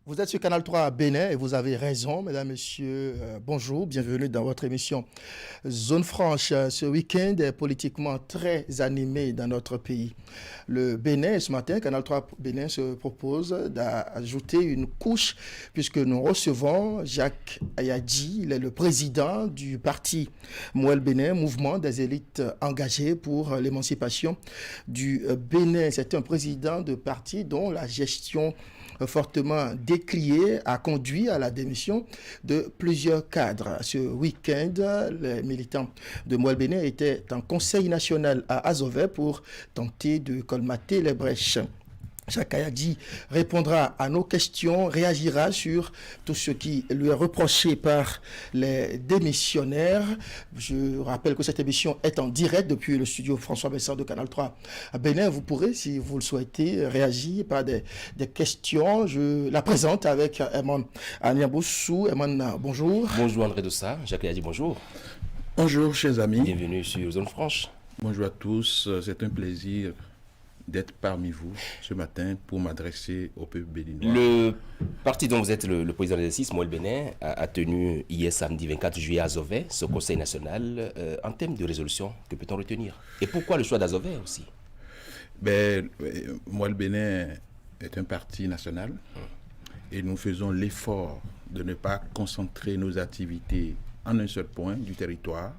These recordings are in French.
Vous êtes sur Canal 3 à Bénin et vous avez raison, mesdames, messieurs. Bonjour, bienvenue dans votre émission Zone Franche. Ce week-end est politiquement très animé dans notre pays. Le Bénin, ce matin, Canal 3 Bénin se propose d'ajouter une couche puisque nous recevons Jacques Ayadji. Il est le président du parti Mouel Bénin, mouvement des élites engagées pour l'émancipation du Bénin. C'est un président de parti dont la gestion fortement décrié a conduit à la démission de plusieurs cadres. Ce week-end, les militants de Mouel Bénin étaient en conseil national à Azové pour tenter de colmater les brèches. Jacques Ayadji répondra à nos questions, réagira sur tout ce qui lui est reproché par les démissionnaires. Je rappelle que cette émission est en direct depuis le studio François Bessard de Canal 3 à Bénin. Vous pourrez, si vous le souhaitez, réagir par des questions. Je la présente avec Eman Aniaboussou. Eman, bonjour. Bonjour André Dossa, Jacques Ayadji, bonjour. Bonjour chers amis. Bienvenue sur Zone Franche. Bonjour à tous, c'est un plaisir d'être parmi vous ce matin pour m'adresser au peuple béninois. Le parti dont vous êtes le président d'exercice, Mouel Bénin, a tenu hier samedi 24 juillet à Azové, ce conseil national. En termes de résolution, que peut-on retenir? Et pourquoi le choix d'Azové aussi? Mouel Bénin est un parti national et nous faisons l'effort de ne pas concentrer nos activités en un seul point du territoire.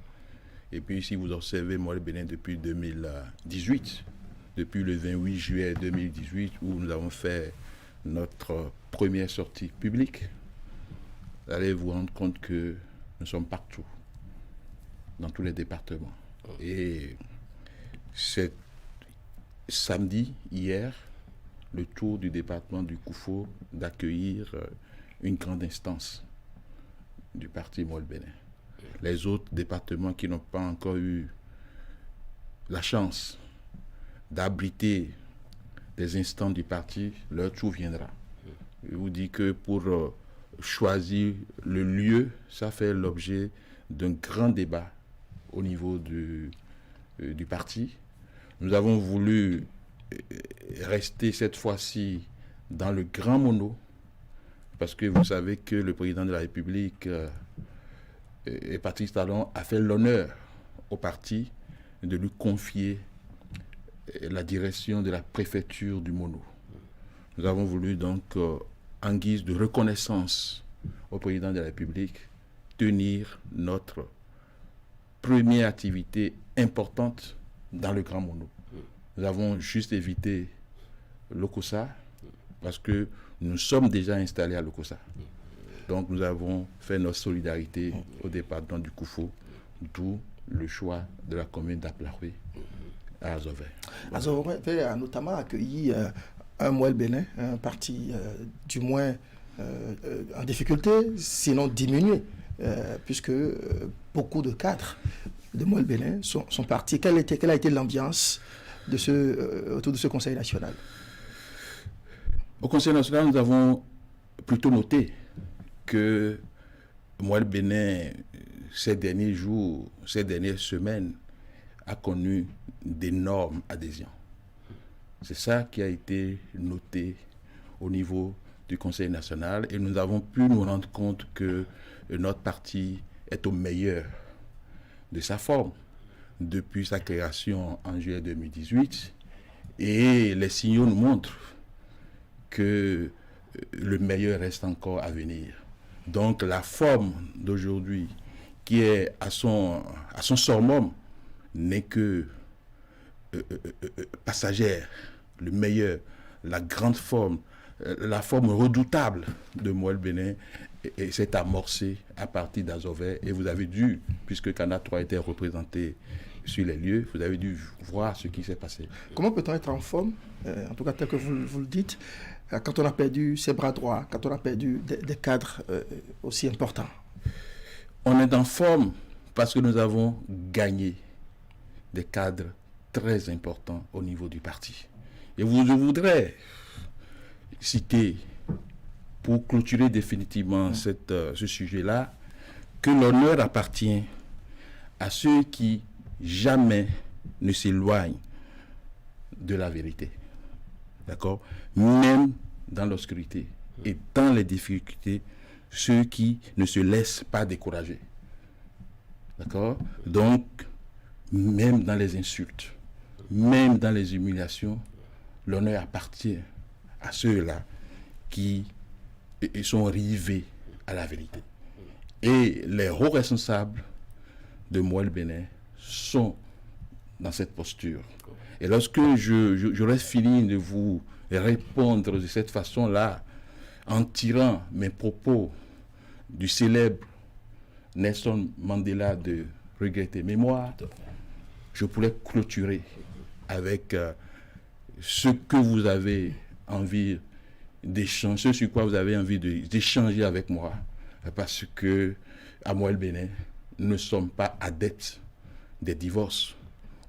Et puis si vous observez Mouel Bénin depuis 2018, depuis le 28 juillet 2018 où nous avons fait notre première sortie publique, vous allez vous rendre compte que nous sommes partout, dans tous les départements. Et c'est samedi, hier, le tour du département du Koufo d'accueillir une grande instance du parti Mouel Bénin. Les autres départements qui n'ont pas encore eu la chance d'abriter des instants du parti, leur tour viendra. Je vous dis que pour choisir le lieu, ça fait l'objet d'un grand débat au niveau du parti. Nous avons voulu rester cette fois-ci dans le grand mono, parce que vous savez que le président de la République et Patrice Talon a fait l'honneur au parti de lui confier la direction de la préfecture du Mono. Nous avons voulu donc, en guise de reconnaissance au président de la République, tenir notre première activité importante dans le Grand Mono. Nous avons juste évité l'Okossa parce que nous sommes déjà installés à l'Okossa. Donc nous avons fait notre solidarité au département du Koufo, d'où le choix de la commune d'Aplaroué à Azové. Azové a notamment accueilli un Mouel Bénin, un parti du moins en difficulté, sinon diminué, puisque beaucoup de cadres de Mouel Bénin sont partis. Quelle a été l'ambiance autour de ce Conseil national? Au Conseil national, nous avons plutôt noté que Mouel Bénin, ces derniers jours, ces dernières semaines, a connu d'énormes adhésions. C'est ça qui a été noté au niveau du Conseil national et nous avons pu nous rendre compte que notre parti est au meilleur de sa forme depuis sa création en juillet 2018 et les signaux nous montrent que le meilleur reste encore à venir. Donc la forme d'aujourd'hui qui est à son summum n'est que passagère. Le meilleur, la grande forme, la forme redoutable de Mouel Bénin s'est amorcée à partir d'Azové. Et vous avez dû, puisque Canal 3 était représenté sur les lieux, vous avez dû voir ce qui s'est passé. Comment peut-on être en forme, en tout cas tel que vous le dites, quand on a perdu ses bras droits, quand on a perdu des cadres aussi importants? On est en forme parce que nous avons gagné des cadres très importants au niveau du parti. Et je voudrais citer, pour clôturer définitivement ce sujet-là, que l'honneur appartient à ceux qui jamais ne s'éloignent de la vérité. D'accord? Même dans l'obscurité. et dans les difficultés, ceux qui ne se laissent pas décourager. D'accord? Donc, même dans les insultes, même dans les humiliations, l'honneur appartient à ceux-là qui sont rivés à la vérité. Et les hauts responsables de Moël Bénin sont dans cette posture. Et lorsque j'aurais fini de vous répondre de cette façon-là, en tirant mes propos du célèbre Nelson Mandela de regretter mémoire, je pourrais clôturer avec ce que vous avez envie d'échanger, ce sur quoi vous avez envie d'échanger avec moi, parce que à Moël Bénin, nous ne sommes pas adeptes des divorces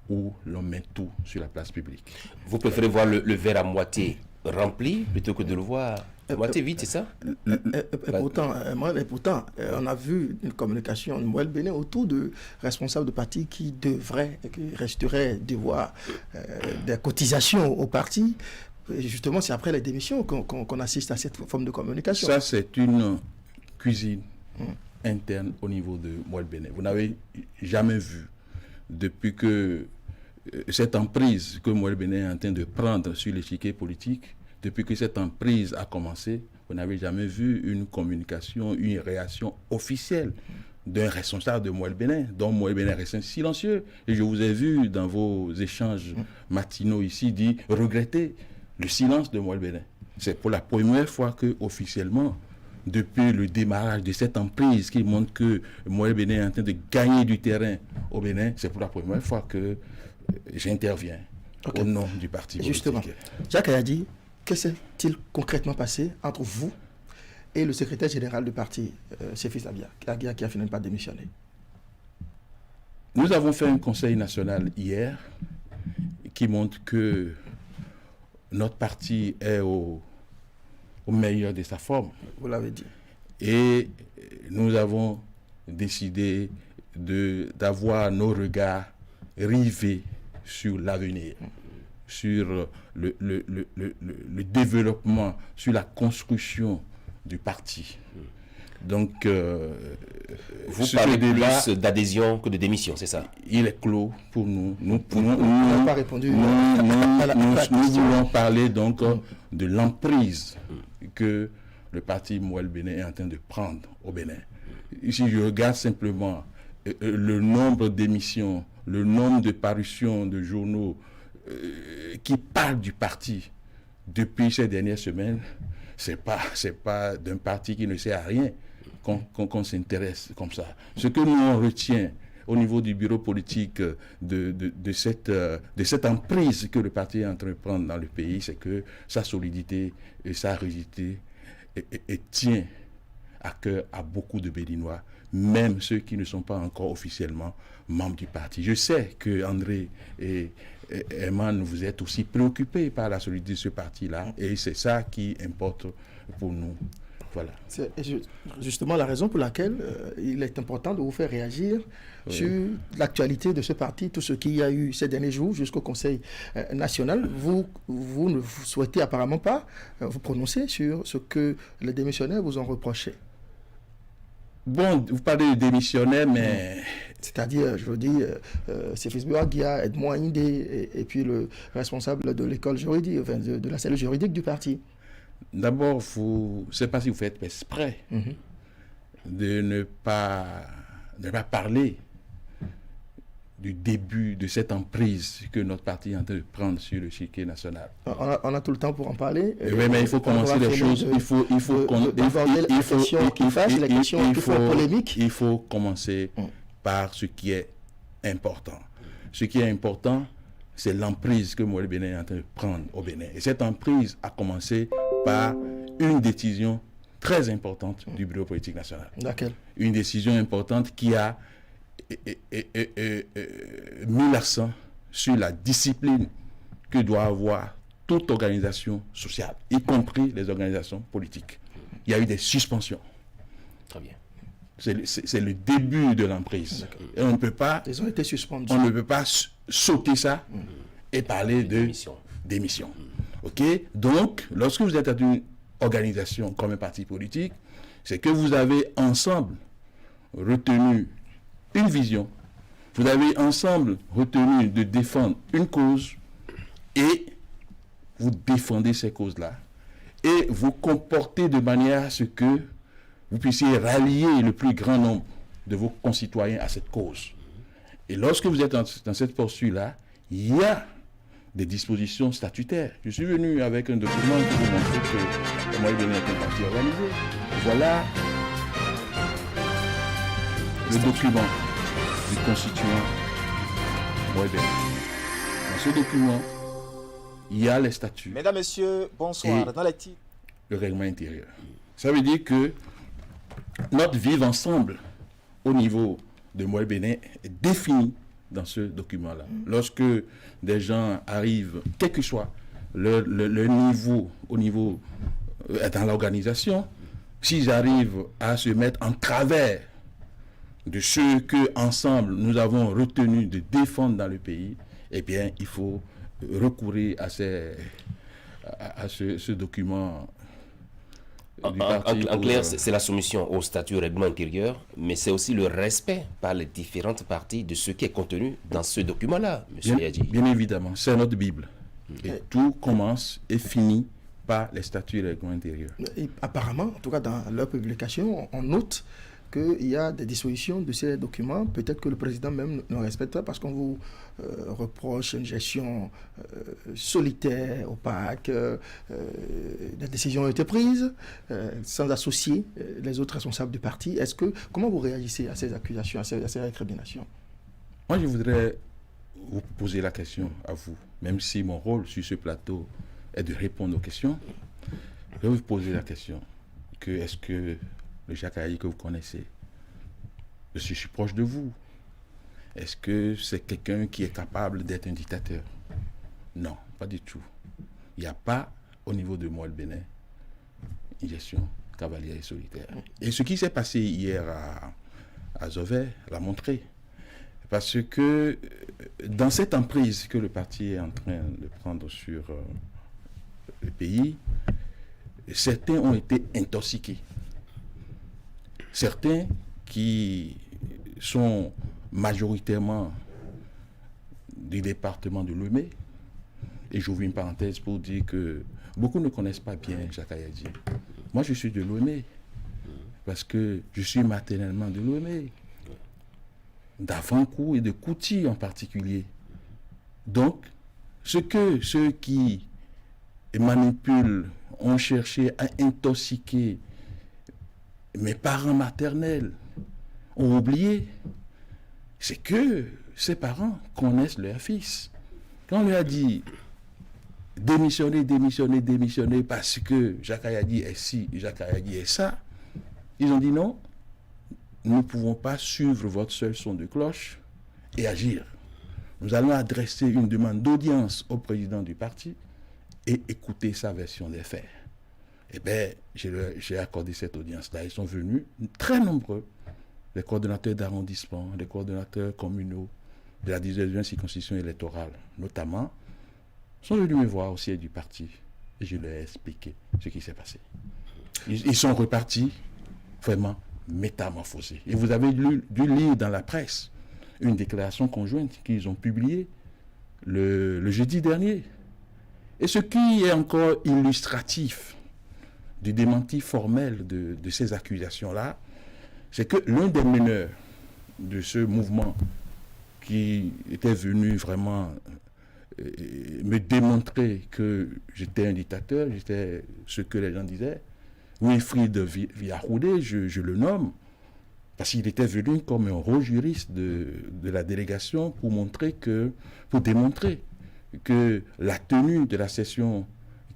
où l'on met tout sur la place publique. Vous préférez voir le verre à moitié rempli plutôt que de le voir à moitié vide, c'est ça? Pourtant, on a vu une communication de Moël Bénin autour de responsables de partis qui resteraient devoir des cotisations au parti. Et justement, c'est après les démissions qu'on assiste à cette forme de communication. Ça, c'est une cuisine interne au niveau de Moël Bénin. Vous n'avez jamais vu, depuis que cette emprise que Moël Bénin est en train de prendre sur l'échiquier politique, depuis que cette emprise a commencé, vous n'avez jamais vu une communication, une réaction officielle d'un responsable de Moël Bénin, dont Moël Bénin reste silencieux. Et je vous ai vu dans vos échanges matinaux ici dire regretter le silence de Moël Bénin. C'est pour la première fois que officiellement, depuis le démarrage de cette emprise qui montre que Moël Bénin est en train de gagner du terrain au Bénin, c'est pour la première fois que j'interviens au nom du parti politique. Justement, Jacques Ayadi, que s'est-il concrètement passé entre vous et le secrétaire général du parti, Sefis Agia, qui a finalement pas démissionné? Nous avons fait un conseil national hier qui montre que notre parti est au meilleur de sa forme. Vous l'avez dit. Et nous avons décidé d'avoir nos regards rivés sur l'avenir, sur le développement, sur la construction du parti. Donc, vous parlez plus d'adhésion que de démission, c'est ça? Il est clos pour nous. Nous n'avons pas répondu nous voulons parler donc de l'emprise que le parti Moël Bénin est en train de prendre au Bénin. Si je regarde simplement le nombre d'émissions, le nombre de parutions de journaux qui parlent du parti depuis ces dernières semaines, c'est pas d'un parti qui ne sert à rien qu'on s'intéresse comme ça. Ce que nous on retient au niveau du bureau politique de cette emprise que le parti est en train de prendre dans le pays, c'est que sa solidité et sa rigidité tient à cœur à beaucoup de Béninois, même ceux qui ne sont pas encore officiellement membres du parti. Je sais que André et Eman, vous êtes aussi préoccupés par la solidité de ce parti-là, et c'est ça qui importe pour nous. Voilà. C'est justement la raison pour laquelle il est important de vous faire réagir sur l'actualité de ce parti, tout ce qu'il y a eu ces derniers jours jusqu'au Conseil national. Vous ne souhaitez apparemment pas vous prononcer sur ce que les démissionnaires vous ont reproché. Bon, vous parlez de démissionnaires, mais... C'est-à-dire, je veux dire, Sefis Agia, Edmond Indé, et puis le responsable de l'école juridique, enfin de la cellule juridique du parti. D'abord, je ne sais pas si vous faites exprès de ne pas parler du début de cette emprise que notre parti est en train de prendre sur le chiquier national. On a tout le temps pour en parler. Oui, mais il faut commencer les choses. Il faut commencer par ce qui est important. Ce qui est important, c'est l'emprise que Moël Bénin est en train de prendre au Bénin. Et cette emprise a commencé par une décision très importante du bureau politique national. Laquelle? Une décision importante qui a mis l'accent sur la discipline que doit avoir toute organisation sociale, y compris les organisations politiques. Il y a eu des suspensions. Très bien. C'est le début de l'emprise. Et on ne peut pas... Ils ont été suspendus. On ne peut pas sauter ça et parler de démission. OK? Donc, lorsque vous êtes organisation comme un parti politique, c'est que vous avez ensemble retenu une vision, vous avez ensemble retenu de défendre une cause et vous défendez ces causes-là et vous comportez de manière à ce que vous puissiez rallier le plus grand nombre de vos concitoyens à cette cause. Et lorsque vous êtes dans cette poursuite-là, il y a des dispositions statutaires. Je suis venu avec un document pour vous montrer que moi, il est un parti organisé. Voilà le document du constituant Moïse Bénin. Dans ce document, il y a les statuts. Mesdames, Messieurs, bonsoir. Dans les titres. Le règlement intérieur. Ça veut dire que notre vivre ensemble au niveau de Moël Bénin est défini dans ce document-là. Lorsque des gens arrivent, quel que soit le niveau, au niveau dans l'organisation, s'ils arrivent à se mettre en travers de ce que ensemble nous avons retenu de défendre dans le pays, eh bien, il faut recourir à ce document. En clair, c'est la soumission au statut règlement intérieur, mais c'est aussi le respect par les différentes parties de ce qui est contenu dans ce document-là, M. Yadji. Bien évidemment, c'est notre Bible. Et tout commence et finit par les statuts et règlements intérieurs. Et apparemment, en tout cas dans leur publication, on note qu'il y a des dispositions de ces documents, peut-être que le président même ne respecte pas parce qu'on vous reproche une gestion solitaire, opaque, des décisions ont été prises sans associer les autres responsables du parti. Comment vous réagissez à ces accusations, à ces récriminations? Moi, je voudrais vous poser la question à vous, même si mon rôle sur ce plateau est de répondre aux questions. Je vais vous poser la question est-ce que le Jacques Ayayi que vous connaissez, je suis proche de vous. Est-ce que c'est quelqu'un qui est capable d'être un dictateur? Non, pas du tout. Il n'y a pas, au niveau de Moël Bénin, une gestion cavalière et solitaire. Et ce qui s'est passé hier à Zové l'a montré. Parce que dans cette emprise que le parti est en train de prendre sur le pays, certains ont été intoxiqués. Certains qui sont majoritairement du département de Lomé, et j'ouvre une parenthèse pour dire que beaucoup ne connaissent pas bien Jacques Ayayi. Moi, je suis de Lomé, parce que je suis maternellement de Lomé, d'Avancourt et de Kouti en particulier. Donc, ceux qui manipulent ont cherché à intoxiquer mes parents maternels ont oublié, c'est que ces parents connaissent leur fils. Quand on leur a dit démissionner parce que Jacques Ayayi est ci, Jacques Ayayi est ça, ils ont dit non, nous ne pouvons pas suivre votre seul son de cloche et agir. Nous allons adresser une demande d'audience au président du parti et écouter sa version des faits. Eh bien, j'ai accordé cette audience-là. Ils sont venus très nombreux, les coordonnateurs d'arrondissement, les coordonnateurs communaux de la 19e circonscription électorale, notamment, sont venus me voir au siège du parti. Et je leur ai expliqué ce qui s'est passé. Ils sont repartis vraiment métamorphosés. Et vous avez dû lire dans la presse une déclaration conjointe qu'ils ont publiée le jeudi dernier. Et ce qui est encore illustratif du démenti formel de ces accusations-là, c'est que l'un des meneurs de ce mouvement qui était venu vraiment me démontrer que j'étais un dictateur, j'étais ce que les gens disaient, Wilfried Viahoudé, je le nomme, parce qu'il était venu comme un haut juriste de la délégation pour démontrer que la tenue de la session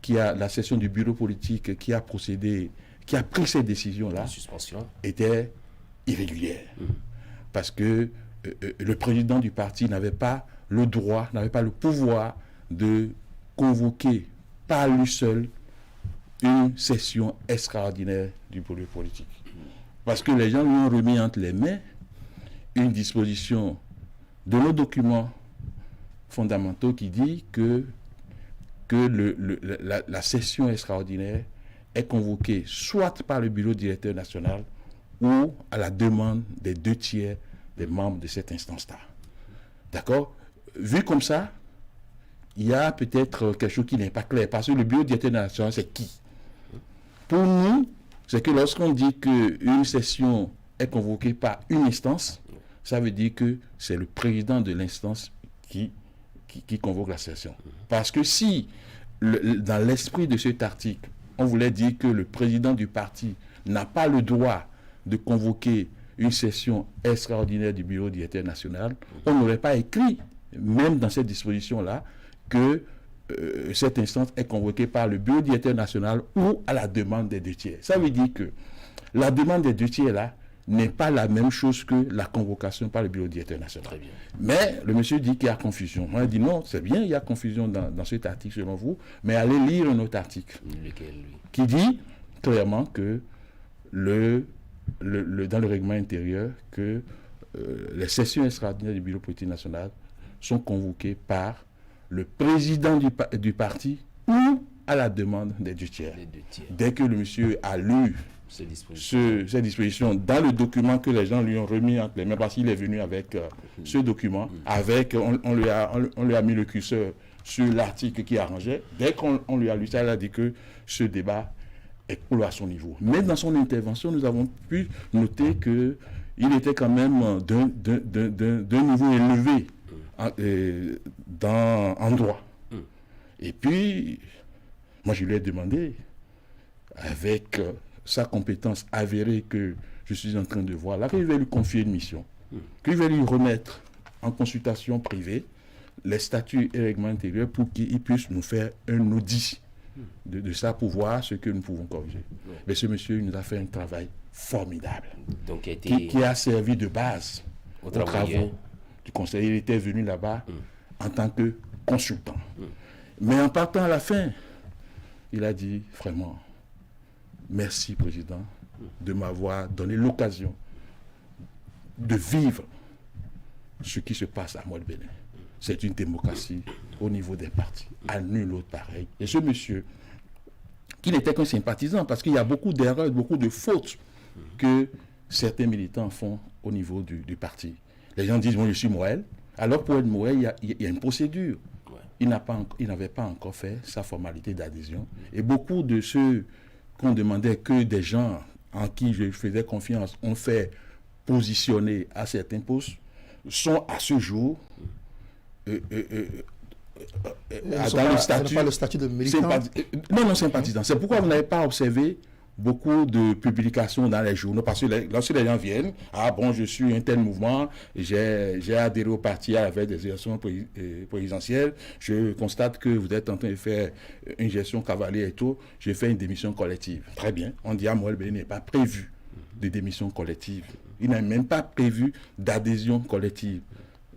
la session du bureau politique qui a pris ces décisions-là, était irrégulière. Parce que le président du parti n'avait pas le droit, n'avait pas le pouvoir de convoquer par lui seul une session extraordinaire du bureau politique. Parce que les gens lui ont remis entre les mains une disposition de nos documents fondamentaux qui dit que la session extraordinaire est convoquée soit par le bureau directeur national ou à la demande des 2/3 des membres de cette instance-là. D'accord? Vu comme ça, il y a peut-être quelque chose qui n'est pas clair, parce que le bureau directeur national, c'est qui? Pour nous, c'est que lorsqu'on dit qu'une session est convoquée par une instance, ça veut dire que c'est le président de l'instance qui convoque la session. Parce que si, dans l'esprit de cet article, on voulait dire que le président du parti n'a pas le droit de convoquer une session extraordinaire du bureau directeur national, on n'aurait pas écrit, même dans cette disposition-là, que cette instance est convoquée par le bureau directeur national ou à la demande des 2/3. Ça veut dire que la demande des 2/3 là n'est pas la même chose que la convocation par le bureau directeur national. Très bien. Mais le monsieur dit qu'il y a confusion. On a dit non, c'est bien, il y a confusion dans cet article selon vous, mais allez lire un autre article Lequel, lui? qui dit clairement que dans le règlement intérieur que les sessions extraordinaires du bureau politique national sont convoquées par le président du parti ou à la demande des 2/3. Les 2/3. Dès que le monsieur a lu Ces dispositions. ces dispositions dans le document que les gens lui ont remis entre les mains, parce qu'il est venu avec ce document, on lui a mis le curseur sur l'article qui arrangeait. Dès qu'on lui a lu ça, il a dit que ce débat est clos à son niveau. Mais dans son intervention, nous avons pu noter qu'il était quand même d'un niveau élevé en droit. Et puis, moi je lui ai demandé, avec sa compétence avérée que je suis en train de voir là, qu'il va lui confier une mission, qu'il va lui remettre en consultation privée les statuts et règlements intérieurs pour qu'il puisse nous faire un audit de ça pour voir ce que nous pouvons corriger. Mais ce monsieur, il nous a fait un travail formidable, Donc, qui a servi de base aux travaux du conseil. Il était venu là-bas en tant que consultant. Mais en partant à la fin, il a dit vraiment, merci président de m'avoir donné l'occasion de vivre ce qui se passe à Moelle-Bénin. C'est une démocratie au niveau des partis, à nul autre pareil. Et ce monsieur, qui n'était qu'un sympathisant, parce qu'il y a beaucoup d'erreurs, beaucoup de fautes que certains militants font au niveau du parti. Les gens disent, moi je suis Moelle. Alors pour être Moelle, il y a une procédure. Il n'avait pas encore fait sa formalité d'adhésion. Et beaucoup de ceux qu'on demandait que des gens en qui je faisais confiance ont fait positionner à certains postes sont à ce jour dans le statut. Pas le statut de militant. Non, sympathisant. C'est pourquoi vous n'avez pas observé beaucoup de publications dans les journaux, parce que lorsque les gens viennent, je suis un tel mouvement, j'ai adhéré au parti à la veille des élections présidentielles, je constate que vous êtes en train de faire une gestion cavalière et tout, j'ai fait une démission collective. Très bien, on dit à Moelle-Bénin, il n'est pas prévu de démission collective, il n'a même pas prévu d'adhésion collective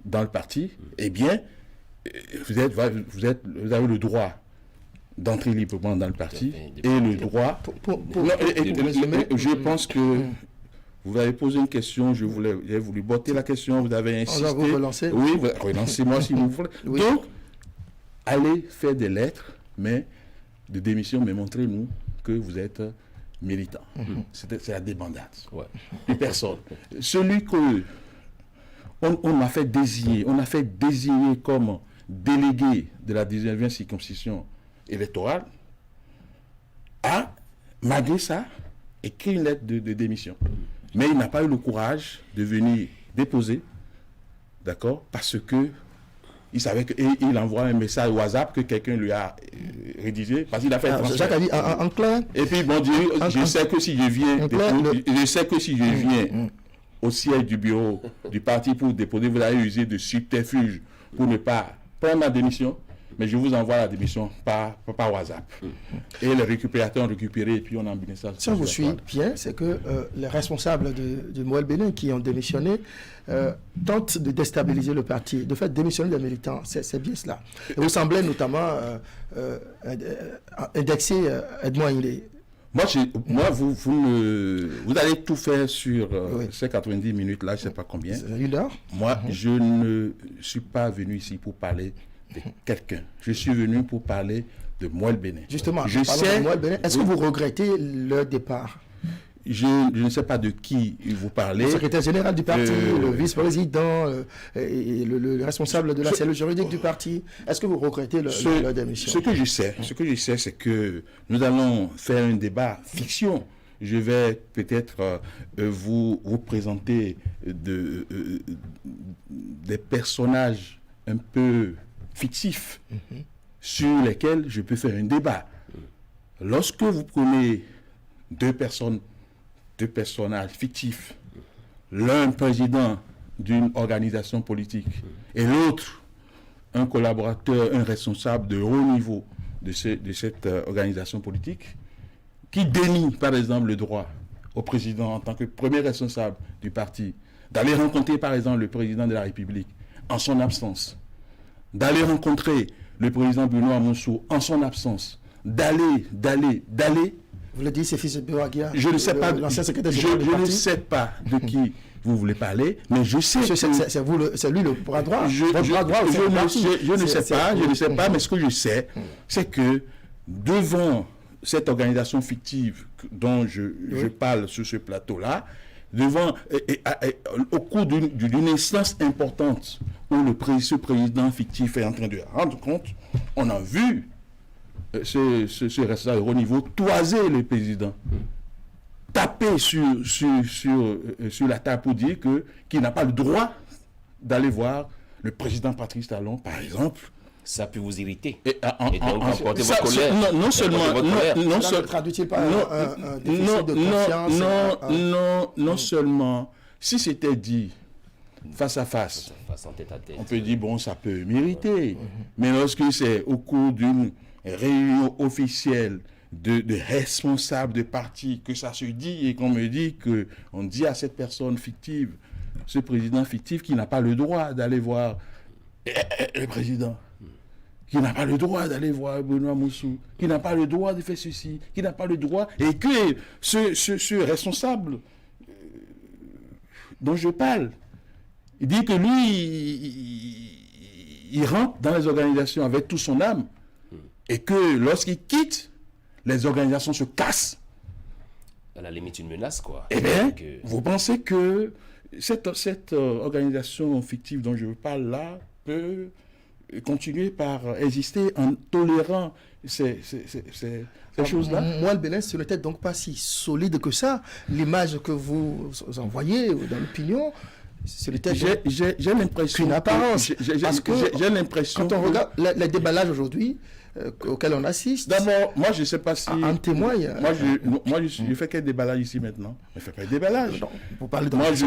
dans le parti. Eh bien, vous avez le droit d'entrer librement dans le parti et le droit... Je pense que vous avez posé une question, j'ai voulu botter la question, vous avez insisté. On va vous relancer. Oui, relancez-moi si vous voulez. Oui. Donc, allez faire des lettres de démission, mais montrez-nous que vous êtes militant. C'est la débandade. Plus personne. Celui que on a fait désigner comme délégué de la 19e circonscription électorale a, malgré ça, écrit une lettre de démission. Mais il n'a pas eu le courage de venir déposer, d'accord, parce que il savait qu'il envoie un message WhatsApp que quelqu'un lui a rédigé, parce qu'il a fait un transfert. Jacques a dit en clair. Et puis, bon Dieu, je sais que si je viens au siège du bureau du parti pour déposer, vous allez user de subterfuge pour ne pas prendre ma démission. Mais je vous envoie la démission par WhatsApp. Et les récupérateurs ont récupéré et puis on a emmené ça. Si on vous suit bien, c'est que les responsables de Moelle-Bénin qui ont démissionné tentent de déstabiliser le parti, de faire démissionner des militants. C'est bien cela. Et vous semblez notamment indexer Edmond Hinglé. Moi, vous allez tout faire sur ces 90 minutes-là, je ne sais pas combien. Une heure. Moi, je ne suis pas venu ici pour parler de quelqu'un. Je suis venu pour parler de Moël Bénin. Justement, est-ce que vous regrettez le départ? Je ne sais pas de qui vous parlez. Le secrétaire général du parti, le vice-président et le responsable de la cellule juridique du parti. Est-ce que vous regrettez leur démission? Ce que je sais, c'est que nous allons faire un débat fiction. Je vais peut-être vous présenter des personnages un peu fictifs sur lesquels je peux faire un débat. Lorsque vous prenez deux personnages fictifs, l'un président d'une organisation politique et l'autre un collaborateur, un responsable de haut niveau de cette organisation politique, qui dénie par exemple le droit au président en tant que premier responsable du parti d'aller rencontrer par exemple le président de la République en son absence, d'aller rencontrer le président Benoît Hamonsou en son absence, d'aller. Vous le dites, c'est fils de Bouagia. Je ne sais pas. L'ancien secrétaire général du Je ne parti. sais pas de qui vous voulez parler, mais je sais. C'est lui le bras droit. Je ne sais pas, mais ce que je sais, c'est que devant cette organisation fictive dont je parle sur ce plateau-là, au cours d'une instance importante où ce président fictif est en train de rendre compte, on a vu ce responsable de haut niveau toiser le président, taper sur la table pour dire qu'il n'a pas le droit d'aller voir le président Patrice Talon, par exemple. Ça peut vous irriter. Et donc emporter votre colère. Non seulement... Ne traduit-il pas un déficit de confiance? Non seulement, si c'était dit face à face, en tête à tête, on peut dire, bon, ça peut mériter. Mais lorsque c'est au cours d'une réunion officielle de responsables de parti que ça se dit et qu'on me dit qu'on dit à cette personne fictive, ce président fictif qui n'a pas le droit d'aller voir le président, qui n'a pas le droit d'aller voir Benoît Moussou, qui n'a pas le droit de faire ceci, qui n'a pas le droit, et que ce responsable dont je parle, il dit que lui, il rentre dans les organisations avec toute son âme, et que lorsqu'il quitte, les organisations se cassent. À la limite, une menace, quoi. Eh bien, vous pensez que cette organisation fictive dont je parle là peut continuer par exister en tolérant ces choses-là? Moël Bénin, ce n'était donc pas si solide que ça. L'image que vous envoyez dans l'opinion, j'ai l'impression une apparence. J'ai l'impression. Quand on regarde les déballages aujourd'hui auxquels on assiste. D'abord, moi je ne sais pas si. En témoigne. Moi je fais quel déballage ici maintenant? Je ne fais pas de déballage. Non, vous parlez de moi je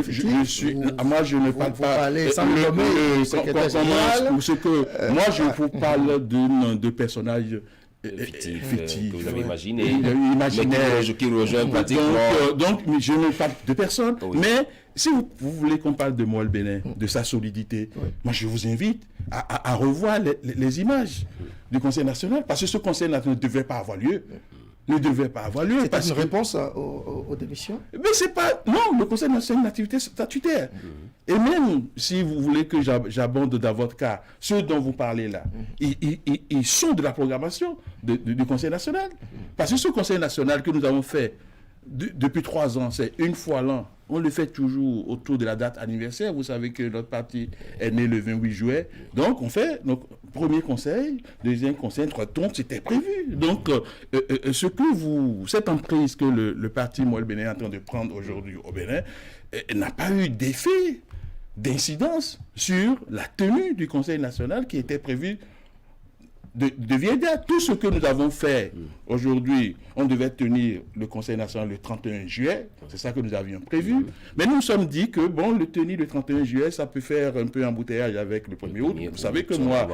ne parle pas. Vous parlez sans le nommer le secrétaire général. Moi je vous parle de personnages fictifs que vous avez imaginé. Imaginaire. Qui rejoint pratiquement. Donc je ne parle de personne. Oui. Mais si vous voulez qu'on parle de Moël Bénin, de sa solidité, moi je vous invite à revoir les images du Conseil national, parce que ce Conseil national ne devait pas avoir lieu. C'est une réponse aux démissions? Mais c'est pas... Non, le Conseil national est une activité statutaire. Et même si vous voulez que j'abonde dans votre cas, ceux dont vous parlez là, ils sont de la programmation du Conseil national. Parce que ce Conseil national que nous avons fait depuis 3 ans, c'est une fois l'an. On le fait toujours autour de la date anniversaire. Vous savez que notre parti est né le 28 juillet. Donc, on fait notre premier conseil, deuxième conseil, donc c'était prévu. Donc, cette emprise que le parti Moël Bénin est en train de prendre aujourd'hui au Bénin n'a pas eu d'effet, d'incidence sur la tenue du Conseil national qui était prévu de vieille date. Tout ce que nous avons fait aujourd'hui, on devait tenir le Conseil national le 31 juillet, c'est ça que nous avions prévu, mais nous nous sommes dit que bon, le tenir le 31 juillet, ça peut faire un peu embouteillage avec le 1er août. Vous savez que moi...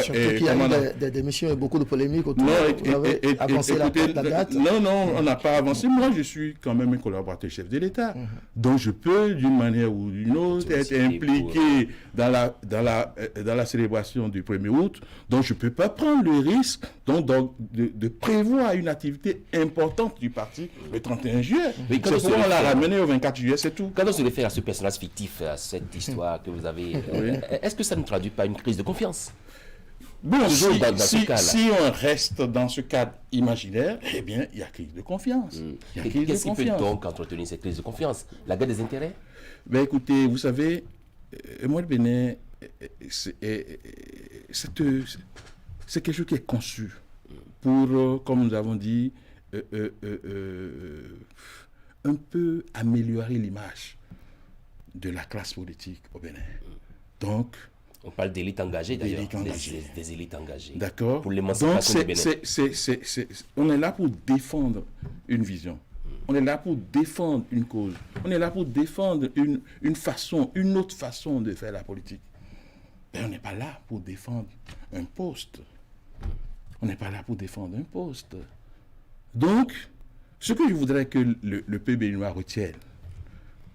Surtout qu'il y a eu des démissions et beaucoup de polémiques autour. Vous avez avancé la date. Non, on n'a pas avancé. Moi, je suis quand même un collaborateur chef de l'État. Donc, je peux, d'une manière ou d'une autre, être impliqué dans la célébration du 1er août. Donc, je ne peux pas prendre le risque de prévoir une activité importante du parti le 31 juillet. C'est pourquoi on l'a ramené au 24 juillet, c'est tout. Quand on se réfère à ce personnage fictif, à cette histoire que vous avez, est-ce que ça ne traduit pas une crise de confiance? Bon, Toujours dans ce cas-là. si on reste dans ce cadre imaginaire, eh bien, il y a crise de confiance. Il y a crise de Qu'est-ce qui peut confiance. donc entretenir cette crise de confiance? La guerre des intérêts? Ben écoutez, vous savez, moi le Bénin, c'est quelque chose qui est conçu pour, comme nous avons dit, un peu améliorer l'image de la classe politique au Bénin. Donc, On parle d'élites engagées d'ailleurs. D'élites engagées. Des élites engagées. d'accord. Pour Donc, l'émancipation du Bénin. on est là pour défendre une vision. On est là pour défendre une cause. On est là pour défendre une autre façon de faire la politique. Mais on n'est pas là pour défendre un poste. On n'est pas là pour défendre un poste. Donc, ce que je voudrais que le peuple béninois retienne,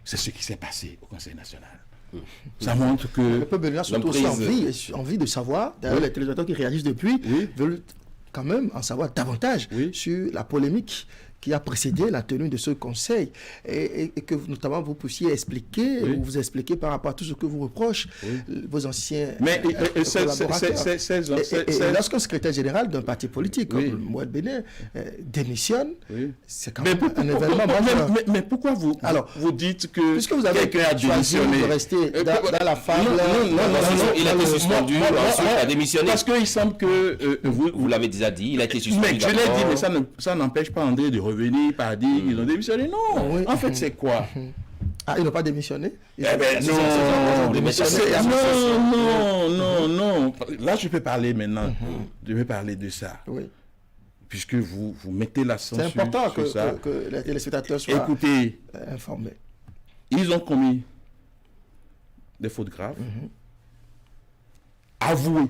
c'est ce qui s'est passé au Conseil national. Ça montre que Le peuple béninois surtout aussi l'emprise- envie de savoir, d'ailleurs les téléspectateurs qui réagissent depuis veulent quand même en savoir davantage sur la polémique qui a précédé la tenue de ce conseil et que notamment vous puissiez expliquer ou vous expliquer par rapport à tout ce que vous reprochent vos anciens collaborateurs. Et lorsqu'un secrétaire général d'un parti politique comme Moël Bénin démissionne, c'est quand même un événement majeur. Mais pourquoi vous dites que Puisque vous avez quelqu'un a choisi démissionné de rester dans la fable... Non, Il a été suspendu, ensuite il a démissionné. Parce qu'il semble que Vous l'avez déjà dit, il a été suspendu. mais je l'ai dit, d'abord. mais ça n'empêche pas André de revenir par dire qu'ils ont démissionné. Non, Oui. en fait, c'est quoi? Ah, ils n'ont pas démissionné? Eh ben non, non. Là, je peux parler maintenant. Je vais parler de ça. Oui. Puisque vous mettez l'accent C'est sur important ça. que les téléspectateurs soient Écoutez, informés. ils ont commis des fautes graves, avouées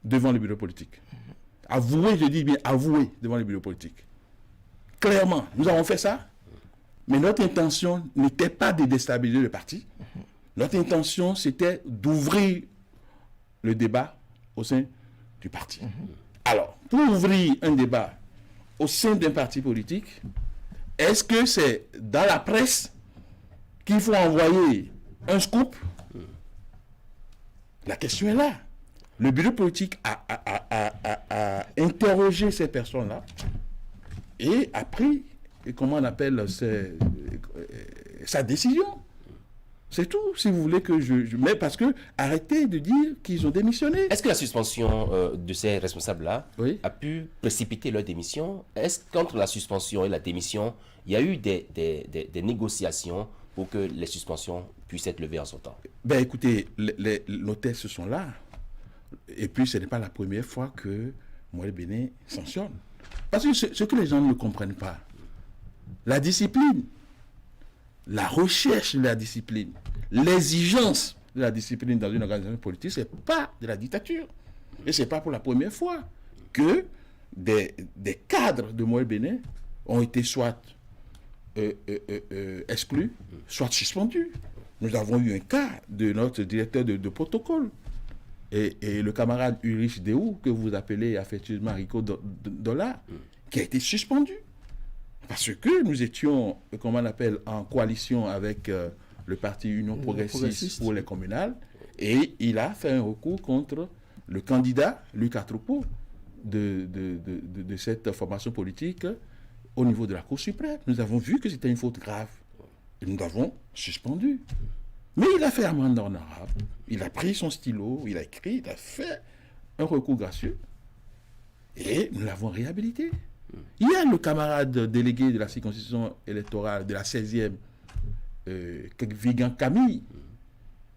devant le bureau politique. Avouées, je dis bien avouées devant le bureau politique. Clairement, nous avons fait ça, mais notre intention n'était pas de déstabiliser le parti. Notre intention, c'était d'ouvrir le débat au sein du parti. Alors, pour ouvrir un débat au sein d'un parti politique, est-ce que c'est dans la presse qu'il faut envoyer un scoop? La question est là. Le bureau politique a interrogé ces personnes-là et a pris, comment on appelle, sa décision. C'est tout, si vous voulez que mais parce que arrêtez de dire qu'ils ont démissionné. Est-ce que la suspension de ces responsables-là Oui. a pu précipiter leur démission? Est-ce qu'entre la suspension et la démission, il y a eu des négociations pour que les suspensions puissent être levées en son temps? Ben écoutez, nos tests sont là. Et puis ce n'est pas la première fois que Moël Bénin sanctionne. Parce que ce que les gens ne comprennent pas, la discipline, la recherche de la discipline, l'exigence de la discipline dans une organisation politique, ce n'est pas de la dictature. Et ce n'est pas pour la première fois que des cadres de Moël Bénin ont été soit exclus, soit suspendus. Nous avons eu un cas de notre directeur de protocole. Et le camarade Ulrich Déou, que vous appelez affectueusement Rico Dola, qui a été suspendu. Parce que nous étions, comment on appelle, en coalition avec le parti Union progressiste pour les communales, et il a fait un recours contre le candidat, Luc Atroupeau, de cette formation politique au niveau de la Cour suprême. Nous avons vu que c'était une faute grave. Et nous l'avons suspendu. Mais il a fait amende honorable. Il a pris son stylo, il a écrit, il a fait un recours gracieux. Et nous l'avons réhabilité. Il y a le camarade délégué de la circonscription électorale de la 16e, Vigan Camille,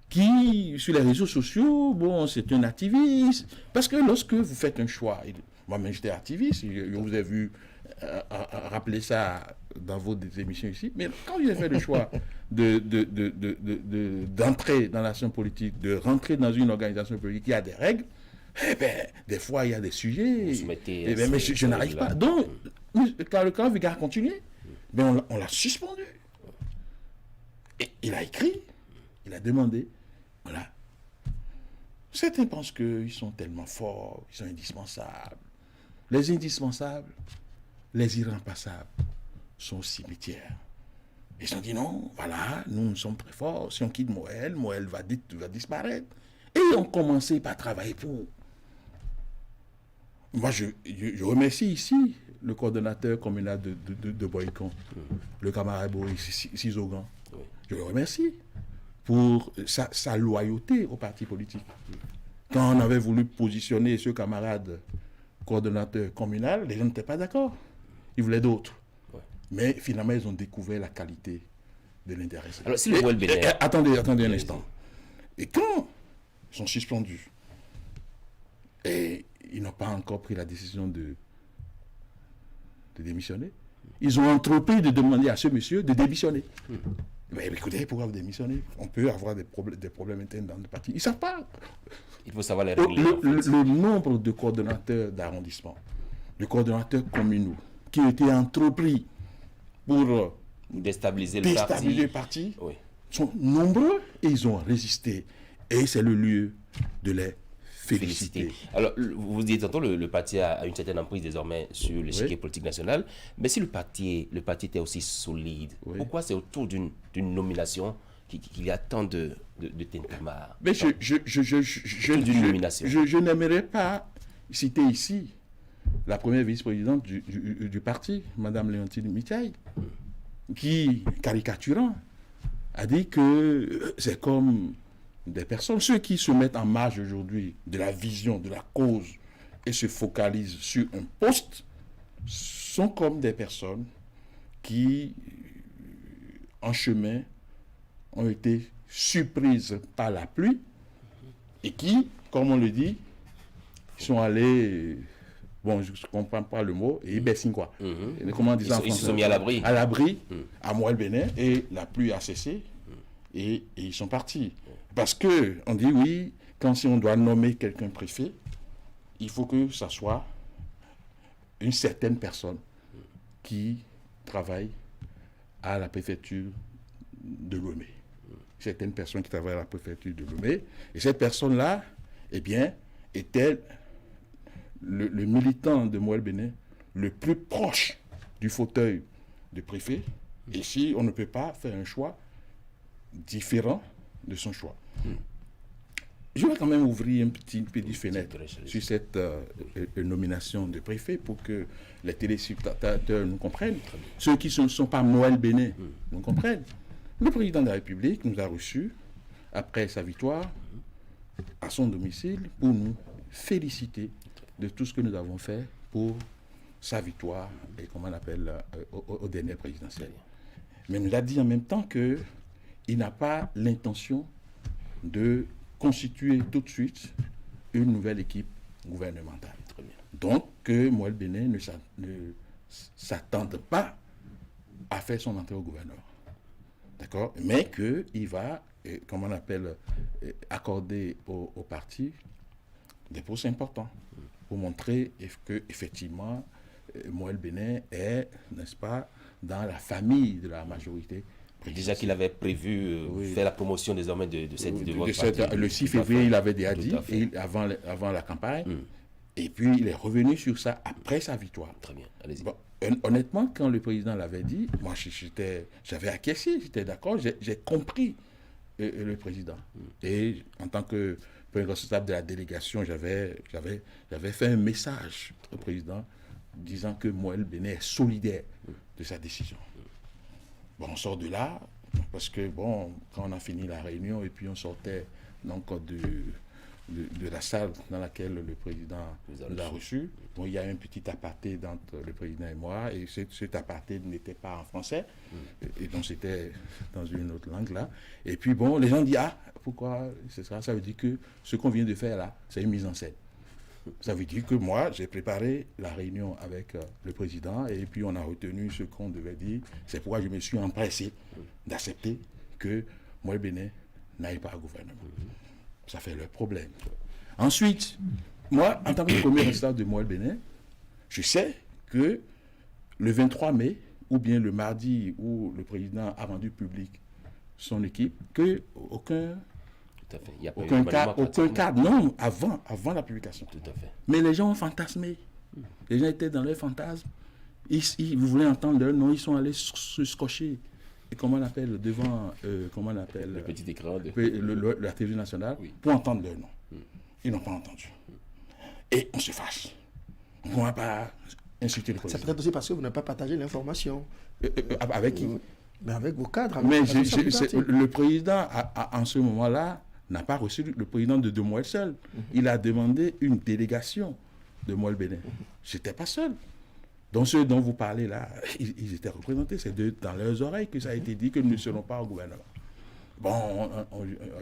qui, sur les réseaux sociaux, bon, c'est un activiste. Parce que lorsque vous faites un choix, moi-même j'étais activiste, je vous ai vu rappeler ça dans vos émissions ici, mais quand vous avez fait le choix d'entrer dans l'action politique, de rentrer dans une organisation politique qui a des règles, eh bien, des fois, il y a des sujets. Eh bien, mais je n'arrive pas. Donc, quand le camp Vigard continuait, ben on l'a suspendu. Et il a écrit, il a demandé. Voilà. Certains pensent qu'ils sont tellement forts, ils sont indispensables. Les indispensables, les irremplaçables sont au cimetière. Ils ont dit non, voilà, nous sommes très forts. Si on quitte Moël, Moël va disparaître. Et ils ont commencé par travailler pour. Moi, je remercie ici le coordonnateur communal de Boycon, le camarade Boris Sizogan. Oui. Je le remercie pour sa loyauté au parti politique. Quand on avait voulu positionner ce camarade coordonnateur communal, les gens n'étaient pas d'accord. Ils voulaient d'autres. Ouais. Mais finalement, ils ont découvert la qualité de l'intéressé. Alors, si le Moël Bénin... Attendez un instant. Et quand ils sont suspendus, et ils n'ont pas encore pris la décision de démissionner, ils ont entrepris de demander à ce monsieur de démissionner. Mais écoutez, pourquoi vous démissionnez? On peut avoir des problèmes internes dans le parti. Ils ne savent pas. Il faut savoir les régler. Le nombre de coordonnateurs d'arrondissement, de coordonnateurs communaux, qui ont été entrepris pour déstabiliser le parti, oui, sont nombreux et ils ont résisté. Et c'est le lieu de les féliciter. Alors, vous dites tantôt, le parti a une certaine emprise désormais sur l'échiquier politique national, mais si le parti était aussi solide, pourquoi c'est autour d'une nomination qu'il y a tant de tintamarre? Mais je n'aimerais pas citer ici la première vice-présidente du parti, Mme Léontine Mitaille, qui, caricaturant, a dit que c'est comme des personnes, ceux qui se mettent en marge aujourd'hui de la vision, de la cause et se focalisent sur un poste, sont comme des personnes qui, en chemin, ont été surprises par la pluie et qui, comme on le dit, sont allés, bon, je ne comprends pas le mot, et baissent quoi. Comment on dit ça en français? Ils se sont mis à l'abri. À l'abri, à Moël-Bénin, et la pluie a cessé, et ils sont partis. Parce que on dit oui, quand si on doit nommer quelqu'un préfet, il faut que ça soit une certaine personne qui travaille à la préfecture de Lomé. Certaines personnes qui travaillent à la préfecture de Lomé. Et cette personne-là, eh bien, était le militant de Moël-Bénin le plus proche du fauteuil de préfet. Et si on ne peut pas faire un choix différent de son choix. Je vais quand même ouvrir une petite fenêtre sur cette nomination de préfet pour que les téléspectateurs nous comprennent. Ceux qui ne sont pas Moël-Bénin nous comprennent. Le président de la République nous a reçus après sa victoire à son domicile pour nous féliciter de tout ce que nous avons fait pour sa victoire et comment on appelle au dernier présidentiel. Mais il nous a dit en même temps qu'il n'a pas l'intention de constituer tout de suite une nouvelle équipe gouvernementale. Donc que Moël-Bénin ne s'attende pas à faire son entrée au gouvernement. D'accord? Mais qu'il va, comment on appelle, accorder au parti des postes importants pour montrer que effectivement Moël-Bénin est, n'est-ce pas, dans la famille de la majorité. Déjà qu'il avait prévu faire la promotion désormais de votre parti. Le 6 février, il avait déjà dit, avant la campagne, et puis il est revenu sur ça après sa victoire. Très bien, allez-y. Bon, honnêtement, quand le président l'avait dit, moi j'avais acquiescé, j'étais d'accord, j'ai compris le président. Et en tant que responsable de la délégation, j'avais fait un message au président disant que Moël-Bénin est solidaire de sa décision. Bon, on sort de là, parce que, bon, quand on a fini la réunion, et puis on sortait donc de la salle dans laquelle le président nous a reçus, bon, il y a un petit aparté entre le président et moi, et cet aparté n'était pas en français, et donc c'était dans une autre langue là. Et puis, bon, les gens disent, ah, pourquoi c'est ça? Ça veut dire que ce qu'on vient de faire là, c'est une mise en scène. Ça veut dire que moi, j'ai préparé la réunion avec le président et puis on a retenu ce qu'on devait dire. C'est pourquoi je me suis empressé d'accepter que Moël-Bénin n'aille pas au gouvernement. Ça fait leur problème. Ensuite, moi, en tant que premier responsable de Moël-Bénin, je sais que le 23 mai, ou bien le mardi où le président a rendu public son équipe, que aucun cadre, non, avant la publication. Tout à fait. Mais les gens ont fantasmé. Les gens étaient dans leur fantasme. Vous voulez entendre leur nom, ils sont allés se scotcher. Et comment on appelle devant, comment on appelle le petit écran de la télévision nationale, pour entendre leur nom. Ils n'ont pas entendu. Et on se fâche. On ne va pas insulter le C'est président. peut-être aussi parce que vous n'avez pas partagé l'information. Avec qui? Mais avec vos cadres. Avec Mais le le président, en ce moment-là, n'a pas reçu le président de Demoël seul. Il a demandé une délégation de Moël Bénin. Je n'étais pas seul. Donc ceux dont vous parlez là, ils étaient représentés. C'est dans leurs oreilles que ça a été dit que nous ne serons pas au gouvernement. Bon,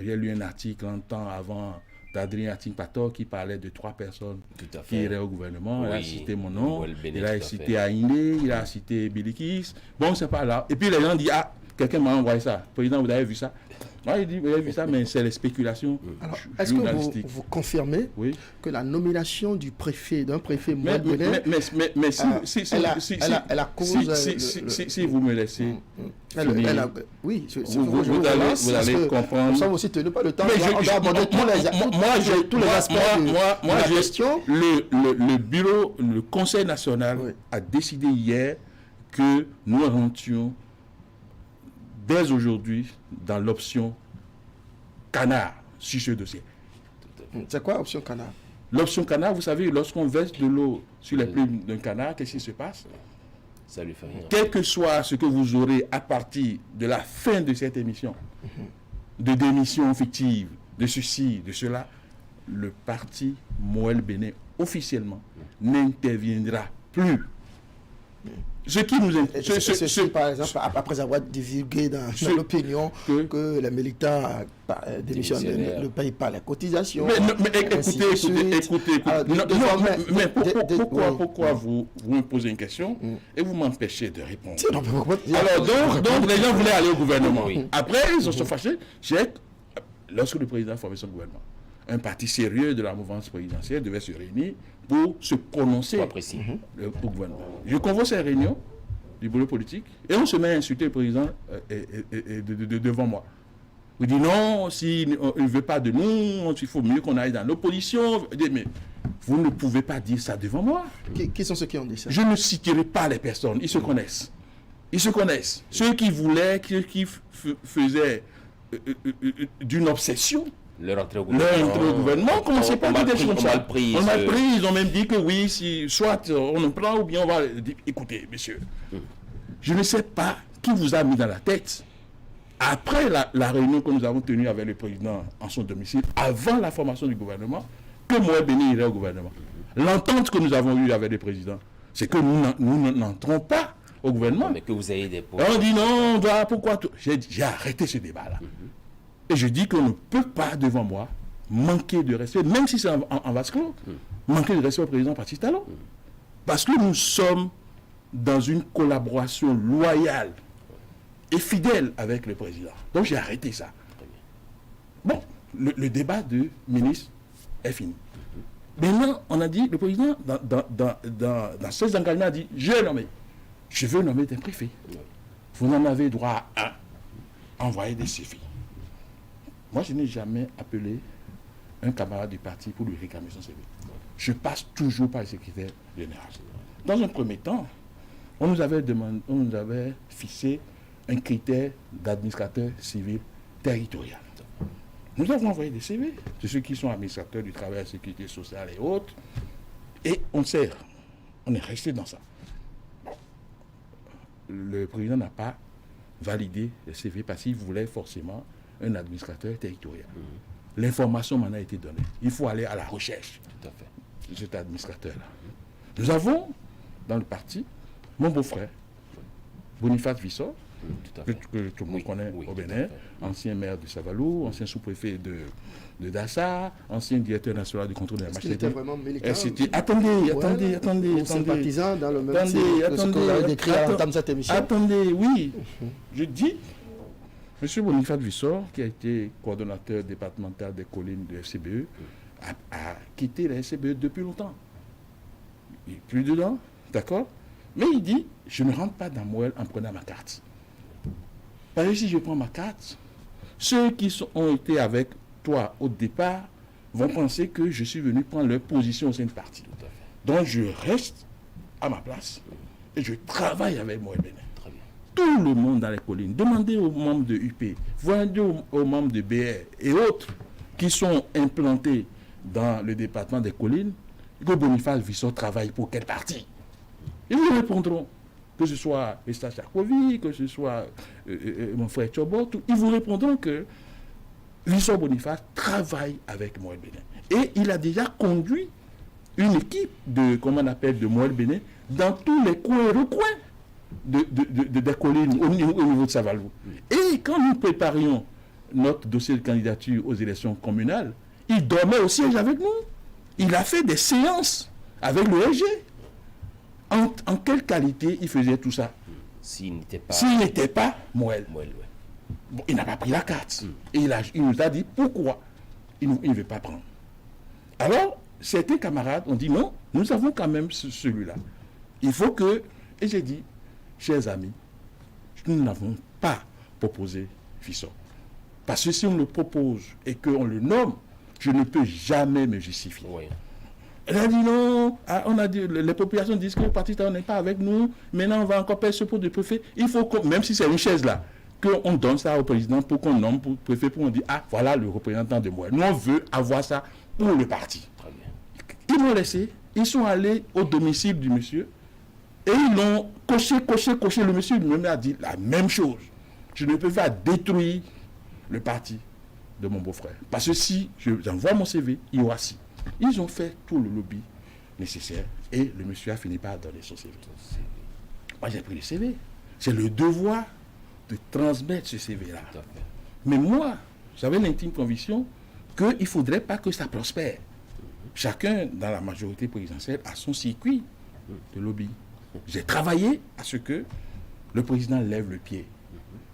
j'ai lu un article un temps avant d'Adrien Ating-Pator qui parlait de 3 personnes qui iraient au gouvernement. Oui, il a cité mon nom, il a cité Aïné, il a cité Bilikis. Bon, c'est pas là. Et puis les gens disent, ah, quelqu'un m'a envoyé ça. Président, vous avez vu ça? Moi, il dit, vous avez vu ça, mais c'est les spéculations. Alors, est-ce que vous confirmez que la nomination du préfet, d'un préfet Moël Bénin, si vous me laissez finir, oui, vous allez comprendre. Nous sommes aussi tenus par le temps. On doit aborder tous les aspects de la gestion. Le bureau, le Conseil national a décidé hier que nous rentrions dès aujourd'hui dans l'option canard sur ce dossier. C'est quoi l'option canard? L'option canard, vous savez, lorsqu'on verse de l'eau sur les plumes d'un canard, qu'est-ce qui se passe? Ça lui fait rien. Quel que soit ce que vous aurez à partir de la fin de cette émission, de démission fictive, de ceci, de cela, le parti Moël Bénin officiellement n'interviendra plus. Ce qui nous par exemple, après avoir divulgué dans l'opinion que les militants démissionnent, ne payent pas les cotisations. Mais écoutez. Pourquoi vous me posez une question et vous m'empêchez de répondre? Alors, donc les gens voulaient aller au gouvernement. Après, ils se sont fâchés. Lorsque le président a formé son gouvernement, un parti sérieux de la mouvance présidentielle devait se réunir pour se prononcer au gouvernement. Je convoque ces réunions du bureau politique et on se met à insulter le président devant moi. On dit non, s'il ne veut pas de nous, il faut mieux qu'on aille dans l'opposition. Mais vous ne pouvez pas dire ça devant moi. Qui sont ceux qui ont dit ça? Je ne citerai pas les personnes, ils se connaissent. Ils se connaissent. Ceux qui voulaient, qui faisaient d'une obsession leur entrée au gouvernement, commencez pas à dire des choses comme ça. On m'a pris, ils ont même dit que oui, soit on nous prend ou bien on va dire, écoutez, messieurs, je ne sais pas qui vous a mis dans la tête, après la réunion que nous avons tenue avec le président en son domicile, avant la formation du gouvernement, que Moël Bénin irait au gouvernement. L'entente que nous avons eue avec le président, c'est que nous n'entrons pas au gouvernement. Mais que vous ayez des points. On dit non, pourquoi tout. J'ai arrêté ce débat-là. Et je dis qu'on ne peut pas, devant moi, manquer de respect, même si c'est en vase clos, manquer de respect au président Patrice Talon. Parce que nous sommes dans une collaboration loyale et fidèle avec le président. Donc j'ai arrêté ça. Bon, le débat de ministre est fini. Maintenant, on a dit, le président, dans ses engagements, a dit, je veux nommer des préfets. Vous n'en avez droit à un. Envoyer des CV. Moi, je n'ai jamais appelé un camarade du parti pour lui réclamer son CV. Je passe toujours par le secrétaire général. Dans un premier temps, on nous avait fixé un critère d'administrateur civil territorial. Nous avons envoyé des CV de ceux qui sont administrateurs du travail, de la sécurité sociale et autres. Et on est resté dans ça. Le président n'a pas validé le CV parce qu'il voulait forcément un administrateur territorial. L'information m'en a été donnée. Il faut aller à la recherche de cet administrateur-là. Nous avons, dans le parti, mon beau-frère, Boniface Vissor, que tout le monde connaît au Bénin, ancien maire de Savalou, ancien sous-préfet de Dassa, ancien directeur national du contrôle de la marchandise. C'était vraiment militant. Attendez. Sympathisant dans le même style que ce que vous avez décrit à l'entame de cette émission. Attendez, oui. Je dis, M. Boniface Vissor, qui a été coordonnateur départemental des collines de FCBE, a quitté la FCBE depuis longtemps. Il n'est plus dedans, d'accord? Mais il dit, je ne rentre pas dans Moël en prenant ma carte. Parce que si je prends ma carte, ceux qui ont été avec toi au départ vont penser que je suis venu prendre leur position au sein du parti. Donc je reste à ma place et je travaille avec Moël Bénin. Tout le monde dans les collines, demandez aux membres de UP, demandez aux membres de BR et autres qui sont implantés dans le département des collines, que Boniface Vissot travaille pour quel parti? Ils vous répondront. Que ce soit Esta Charkovi, que ce soit mon frère Tchobot, ils vous répondront que Vissot Boniface travaille avec Moël Bénin. Et il a déjà conduit une équipe de Moël Bénin dans tous les coins et recoins des collines au niveau de Savalou. Et quand nous préparions notre dossier de candidature aux élections communales, il dormait au siège avec nous. Il a fait des séances avec le SG. En quelle qualité il faisait tout ça? S'il n'était pas Moël. Bon, il n'a pas pris la carte. Et il nous a dit pourquoi il ne veut pas prendre. Alors, certains camarades ont dit non, nous avons quand même celui-là. Il faut que... Et j'ai dit, chers amis, nous n'avons pas proposé Vissot. Parce que si on le propose et qu'on le nomme, je ne peux jamais me justifier. Oui. Elle a dit non, on a dit, les populations disent que le parti n'est pas avec nous, maintenant on va encore perdre ce poste de préfet. Il faut que, même si c'est une chaise là, qu'on donne ça au président pour qu'on nomme pour préfet, pour qu'on dise, ah voilà le représentant de moi. Nous on veut avoir ça pour le parti. Très bien. Ils m'ont laissé, ils sont allés au domicile du monsieur et ils l'ont coché. Le monsieur lui-même a dit la même chose. Je ne peux pas détruire le parti de mon beau-frère. Parce que si j'envoie mon CV, il y aura si. Ils ont fait tout le lobby nécessaire et le monsieur a fini par donner son CV. Moi, j'ai pris le CV. C'est le devoir de transmettre ce CV-là. Mais moi, j'avais l'intime conviction qu'il ne faudrait pas que ça prospère. Chacun, dans la majorité présidentielle, a son circuit de lobby. J'ai travaillé à ce que le président lève le pied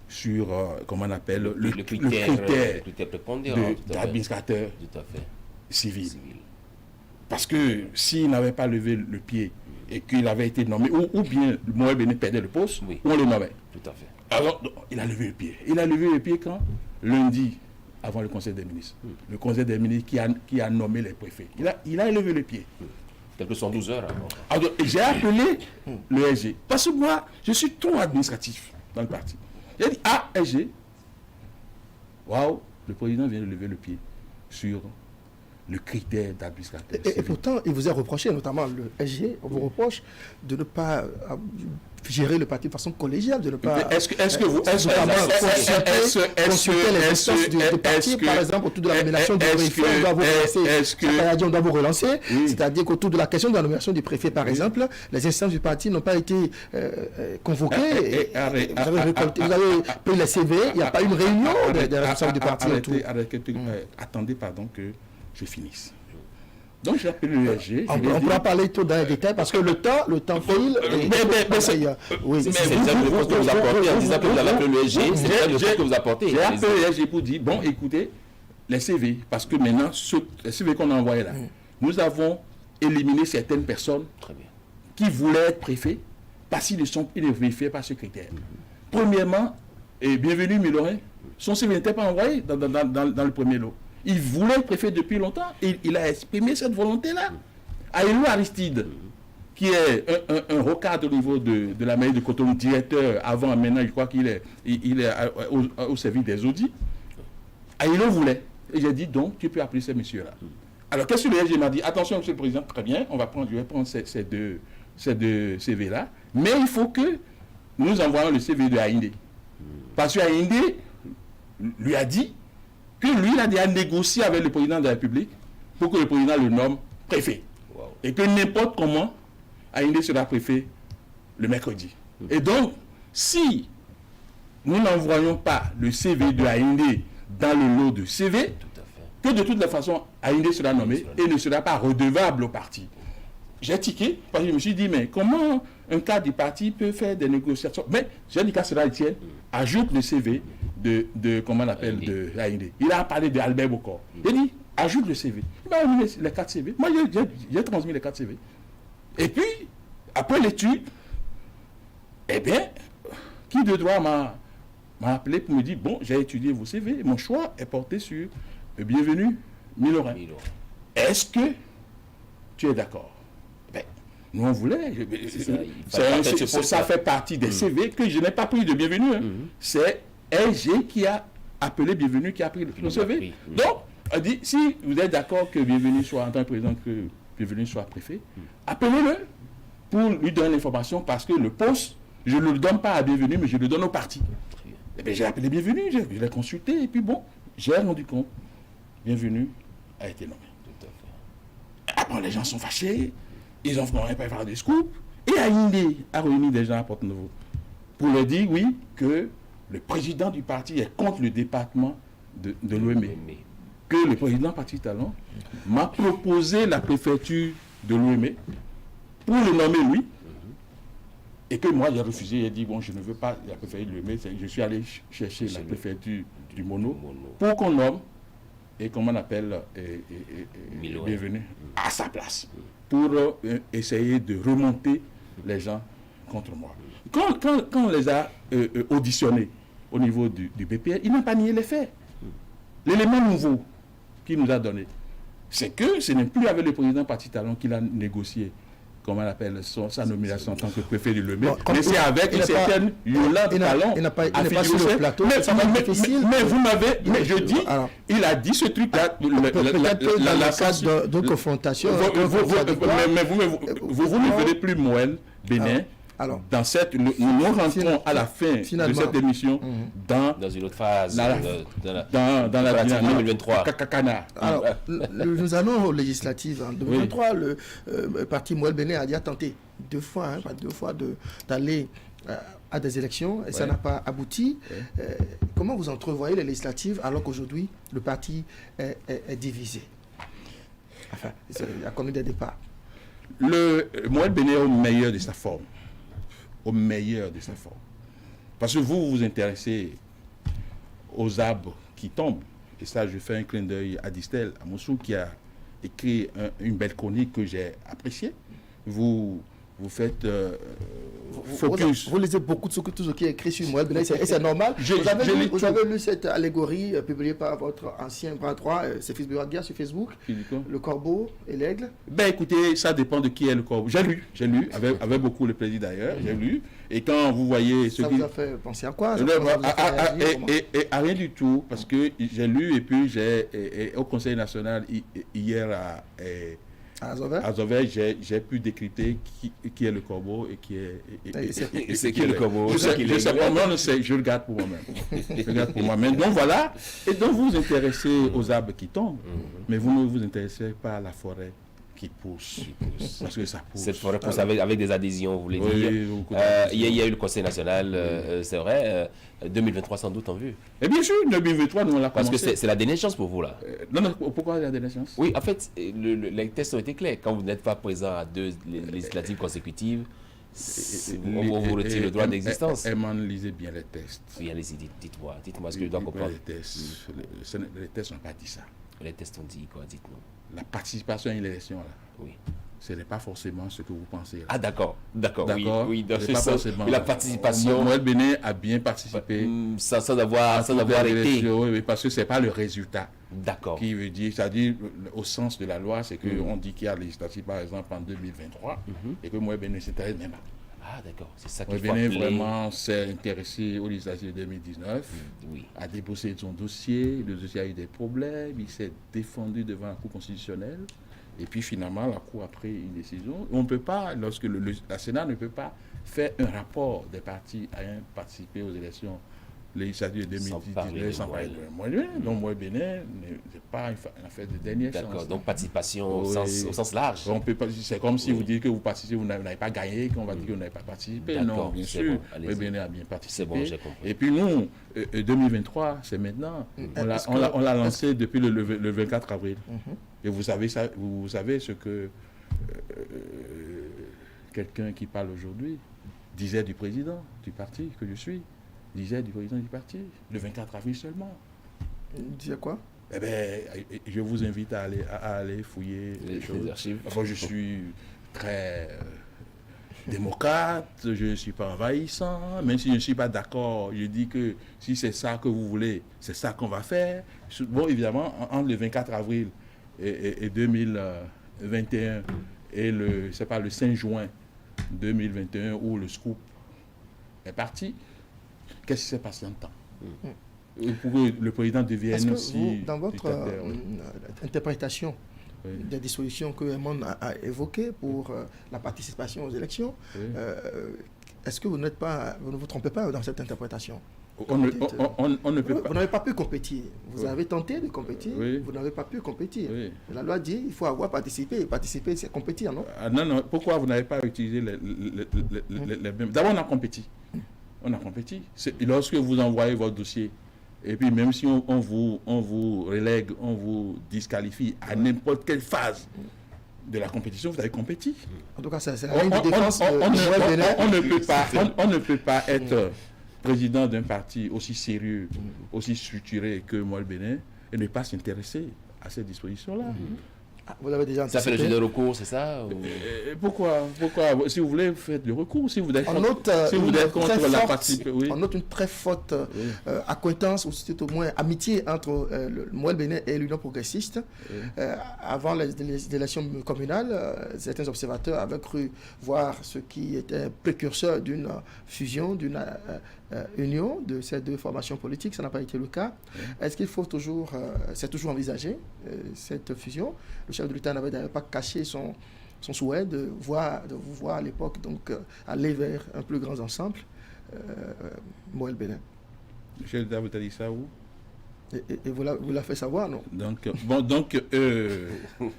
sur, comment on appelle, le critère d'administrateur civil. Parce que s'il n'avait pas levé le pied et qu'il avait été nommé, ou bien Moël Bénin perdait le poste, on le nommait. Tout à fait. Alors, il a levé le pied. Il a levé le pied quand? Lundi, avant le Conseil des ministres. Le Conseil des ministres qui a nommé les préfets. Il a levé le pied. Quelques 112 heures. Alors, j'ai appelé le SG. Parce que moi, je suis trop administratif dans le parti. J'ai dit, SG, waouh, le président vient de lever le pied sur le critère d'administrateur. Et pourtant, il vous est reproché, notamment le SG, on vous reproche de ne pas gérer le parti de façon collégiale, de ne pas... Est-ce que vous... consulter les instances du parti, par exemple, autour de la nomination du préfet, on doit vous relancer, c'est-à-dire qu'autour de la question de la nomination du préfet, par exemple, les instances du parti n'ont pas été convoquées, vous avez pris les CV, il n'y a pas eu une réunion des responsables du parti autour. Attendez, pardon, que je finisse. Donc j'ai appelé le SG. On pourra parler tout dans les détails parce que le temps file. C'est le poste que vous apportez en disant que vous avez appelé le SG. C'est le poste que vous apportez. J'ai appelé le SG pour dire, bon écoutez, les CV, parce que maintenant, les CV qu'on a envoyés là, nous avons éliminé certaines personnes qui voulaient être préfets parce qu'ils ne vérifiaient pas ce critère. Premièrement, et bienvenue Milorin, son CV n'était pas envoyé dans le premier lot. Il voulait être préfet depuis longtemps. Il a exprimé cette volonté-là. Aïlou Aristide, qui est un rocade au niveau de la mairie de Cotonou, directeur avant, maintenant, je crois qu'il est au service des audits. Aïlou voulait. Et j'ai dit, donc, tu peux appeler ces messieurs-là. Alors, qu'est-ce que le SG m'a dit? Attention, monsieur le président, très bien, je vais prendre ces deux CV-là. Mais il faut que nous envoyions le CV de Haïndé. Parce que Haïndé lui a dit que lui, il a déjà négocié avec le président de la République pour que le président le nomme préfet. Wow. Et que n'importe comment, Haïndé sera préfet le mercredi. Et donc, si nous n'envoyons pas le CV de Haïndé dans le lot de CV, que de toute façon, Haïndé sera nommé et ne sera pas redevable au parti. J'ai tiqué parce que je me suis dit, mais comment un cadre du parti peut faire des négociations? Mais j'ai dit qu'à cela, Etienne, ajoute le CV comment on appelle, de Haïndé. Il a parlé d'Albert Bokor. Il dit, ajoute le CV. Il m'a remis les 4 CV. Moi, j'ai transmis les 4 CV. Et puis, après l'étude, eh bien, qui de droit m'a appelé pour me dire, bon, j'ai étudié vos CV, mon choix est porté sur le bienvenu Milorin. Est-ce que tu es d'accord? Ben, nous, on voulait. Ça fait partie des CV que je n'ai pas pris de bienvenu. C'est SG qui a appelé bienvenu, qui a pris le CV. Donc, on dit, si vous êtes d'accord que bienvenu soit en tant que président, que Bienvenue soit préfet, appelez-le pour lui donner l'information parce que le poste, je ne le donne pas à Bienvenue, mais je le donne au parti. Et bien, j'ai appelé Bienvenue, je l'ai consulté, et puis bon, j'ai rendu compte. Bienvenue a été nommé. Après, les gens sont fâchés, ils ont vraiment pas faire des scoops, et Aïndé a réuni des gens à Porte-Nouveau pour leur dire, oui, que le président du parti est contre le département de l'OME. Que le président Patrice Talon m'a proposé la préfecture de l'OME pour le nommer lui, et que moi j'ai refusé, j'ai dit bon je ne veux pas la préfecture de l'OME, je suis allé chercher la préfecture du Mono pour qu'on nomme, et comment on appelle, Bienvenue à sa place, pour essayer de remonter les gens contre moi. Quand on les a auditionnés au niveau du BPR, il n'a pas nié les faits. L'élément nouveau qu'il nous a donné, c'est que ce n'est plus avec le président Patrice Talon qu'il a négocié, comment on appelle, sa nomination en tant que préfet de l'OME, mais c'est avec une certaine Yolande Talon. Il n'a pas sur le plateau. Mais vous m'avez, mais je dis, il a dit ce truc-là. La phase de confrontation. Mais vous ne verrez plus Moël Bénin. Alors, dans cette, nous rentrons à la fin de cette émission dans une autre phase, dans la dynamique 2023. Alors, nous allons aux législatives. En 2023, le parti Moël Bénin a déjà tenté deux fois d'aller à des élections et ça n'a pas abouti. Comment vous entrevoyez les législatives alors qu'aujourd'hui, le parti est divisé? Enfin, il a connu des départs. Le Moël Bénin est au meilleur de sa forme. Au meilleur de sa forme. Parce que vous vous intéressez aux arbres qui tombent. Et ça, je fais un clin d'œil à Distel, à Moussou, qui a écrit une belle chronique que j'ai appréciée. Vous faites focus. Vous lisez beaucoup de tout ce qui est écrit sur Moël Bénin, et c'est normal. Vous avez lu cette allégorie publiée par votre ancien bras droit, c'est fils de guerre sur Facebook, le corbeau et l'aigle. Ben écoutez, ça dépend de qui est le corbeau. J'ai lu, avec beaucoup de plaisir d'ailleurs, j'ai lu. Et quand vous voyez ça vous a fait penser à quoi? À rien du tout, parce que j'ai lu et puis au Conseil national hier à Azovet, j'ai pu décrypter qui est le corbeau et qui est le corbeau. Je le garde pour moi-même. Donc voilà. Et donc vous vous intéressez aux arbres qui tombent, mais vous ne vous intéressez pas à la forêt qui pousse. Parce que ça pousse. Cette forêt pousse avec des adhésions, vous voulez dire. Il y a eu le Conseil national, c'est vrai. 2023 sans doute en vue. Et bien sûr, 2023, nous on l'a commencé. Parce que c'est la dernière chance pour vous là. Non, pourquoi la dernière chance? Oui, en fait, les tests ont été clairs. Quand vous n'êtes pas présent à 2 législatives consécutives, on vous retire le droit d'existence. Lisez bien les tests. Oui, allez-y, dites-moi ce que je dois comprendre. Les tests n'ont pas dit ça. Les tests ont dit quoi? Dites-nous. La participation à une élection, là. Oui. Ce n'est pas forcément ce que vous pensez. Là. Ah d'accord. Oui, dans ce sens. La participation. Moël Bénin a bien participé. Sans avoir été. Oui, parce que ce n'est pas le résultat. D'accord. Qui veut dire, c'est-à-dire, au sens de la loi, c'est qu'on dit qu'il y a législative, par exemple, en 2023, et que Moël Bénin s'intéresse même pas. Ah d'accord, c'est ça qu'il faut appeler. Moël Bénin vraiment s'est intéressé aux législatives de 2019, a déposé son dossier, le dossier a eu des problèmes, il s'est défendu devant la Cour constitutionnelle. Et puis finalement, la Cour a pris une décision. On ne peut pas, lorsque la Sénat ne peut pas faire un rapport des partis ayant participé aux élections législatives de 2019 sans parler de Moël Bénin. Donc Moël Bénin n'est pas une affaire de dernière chance. D'accord, donc participation au sens large. C'est comme si vous dites que vous participez, vous n'avez pas gagné, qu'on va dire que vous n'avez pas participé. Non, bien sûr, Moël Bénin a bien participé. C'est bon, j'ai compris. Et puis nous, 2023, c'est maintenant. On l'a lancé depuis le 24 avril. Et vous savez ce que quelqu'un qui parle aujourd'hui disait du président du parti que je suis, disait du président du parti, le 24 avril seulement. Il disait quoi? Eh bien, je vous invite à aller fouiller les archives. Enfin, je suis très démocrate, je ne suis pas envahissant, même si je ne suis pas d'accord, je dis que si c'est ça que vous voulez, c'est ça qu'on va faire. Bon, évidemment, entre le 24 avril et 2021 et le 5 juin 2021 où le scoop est parti, qu'est-ce qui s'est passé en temps pour que le président devienne aussi... Dans votre interprétation des dispositions que Raymond a évoquées pour la participation aux élections. Est-ce que vous ne vous trompez pas dans cette interprétation? On ne peut pas. Vous n'avez pas pu compétir. Vous avez tenté de compétir, vous n'avez pas pu compétir. La loi dit qu'il faut avoir participé. Et participer, c'est compétir, non? Non. Pourquoi vous n'avez pas utilisé les mêmes... D'abord, on a compétit. Lorsque vous envoyez votre dossier, et puis même si on vous relègue, on vous disqualifie à n'importe quelle phase de la compétition, vous avez compétit. En tout cas, c'est la ligne de défense. On ne peut pas être président d'un parti aussi sérieux, aussi structuré que Moël Bénin et ne pas s'intéresser à ces dispositions-là. Vous l'avez déjà anticipé. Ça fait le jeu de recours, c'est ça? Pourquoi? Si vous voulez, vous faites le recours. Si vous êtes contre la participation. On note une très forte acquaintance, ou c'est au moins amitié entre le Moël Bénin et l'Union progressiste. Avant les élections communales, certains observateurs avaient cru voir ce qui était précurseur d'une fusion, d'une union de ces deux formations politiques. Ça n'a pas été le cas. Est-ce qu'il faut toujours, c'est toujours envisagé, cette fusion? Le chef de l'État n'avait d'ailleurs pas caché son souhait de vous voir à l'époque, donc aller vers un plus grand ensemble. Moël Bénin. Le chef de l'État vous a dit ça où? Et vous l'a fait savoir, non?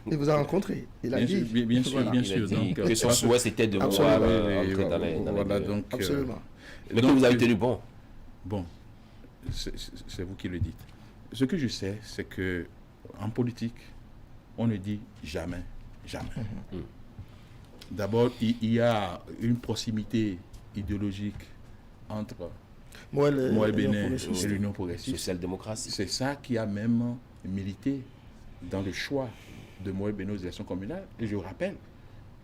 Il vous a rencontré. Il a dit. Bien sûr. Donc, que son souhait, c'était de voir entrer dans les... Absolument. Mais que vous avez tenu bon. Bon, c'est vous qui le dites. Ce que je sais, c'est que en politique, on ne dit jamais. D'abord, il y a une proximité idéologique entre Moël Bénin et l'Union progressiste. Social-démocratie. C'est ça qui a même milité dans le choix de Moël Bénin aux élections communales. Et je vous rappelle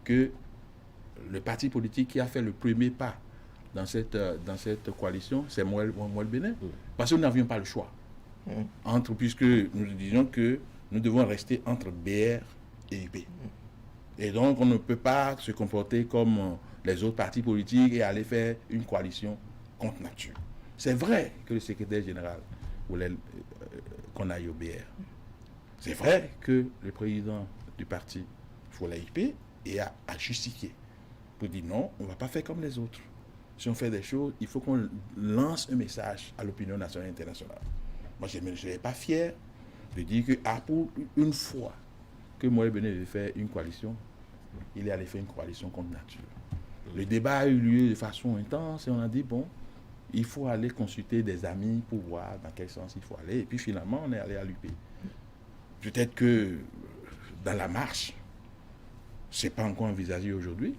que le parti politique qui a fait le premier pas dans cette coalition, c'est Moël Bénin. Parce que nous n'avions pas le choix. Puisque nous disions que nous devons rester entre BR et UP. Et donc, on ne peut pas se comporter comme les autres partis politiques et aller faire une coalition contre nature. C'est vrai que le secrétaire général voulait qu'on aille au BR. C'est vrai que le président du parti voulait l'IP et a justifié pour dire non, on ne va pas faire comme les autres. Si on fait des choses, il faut qu'on lance un message à l'opinion nationale et internationale. Moi, je ne suis pas fier de dire que pour une fois que Moël Bénin veut faire une coalition, il est allé faire une coalition contre nature. Le débat a eu lieu de façon intense et on a dit, bon, il faut aller consulter des amis pour voir dans quel sens il faut aller. Et puis finalement, on est allé à l'UP. Peut-être que dans la marche, ce n'est pas encore envisagé aujourd'hui.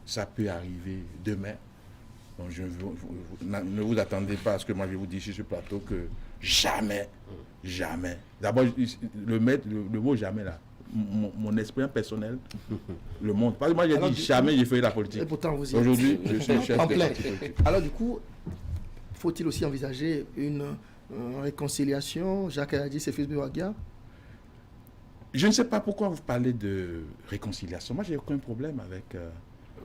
Ça peut arriver demain. Donc ne vous attendez pas à ce que moi je vous dise sur ce plateau que jamais. D'abord, le mot jamais là, mon expérience personnelle le montre. Parce que moi j'ai dit jamais j'ai fait la politique. Et pourtant vous y êtes. Aujourd'hui, je suis chef de parti politique. Alors du coup, faut-il aussi envisager une réconciliation? Jacques a dit c'est fils de Wagia. Je ne sais pas pourquoi vous parlez de réconciliation. Moi j'ai aucun problème avec...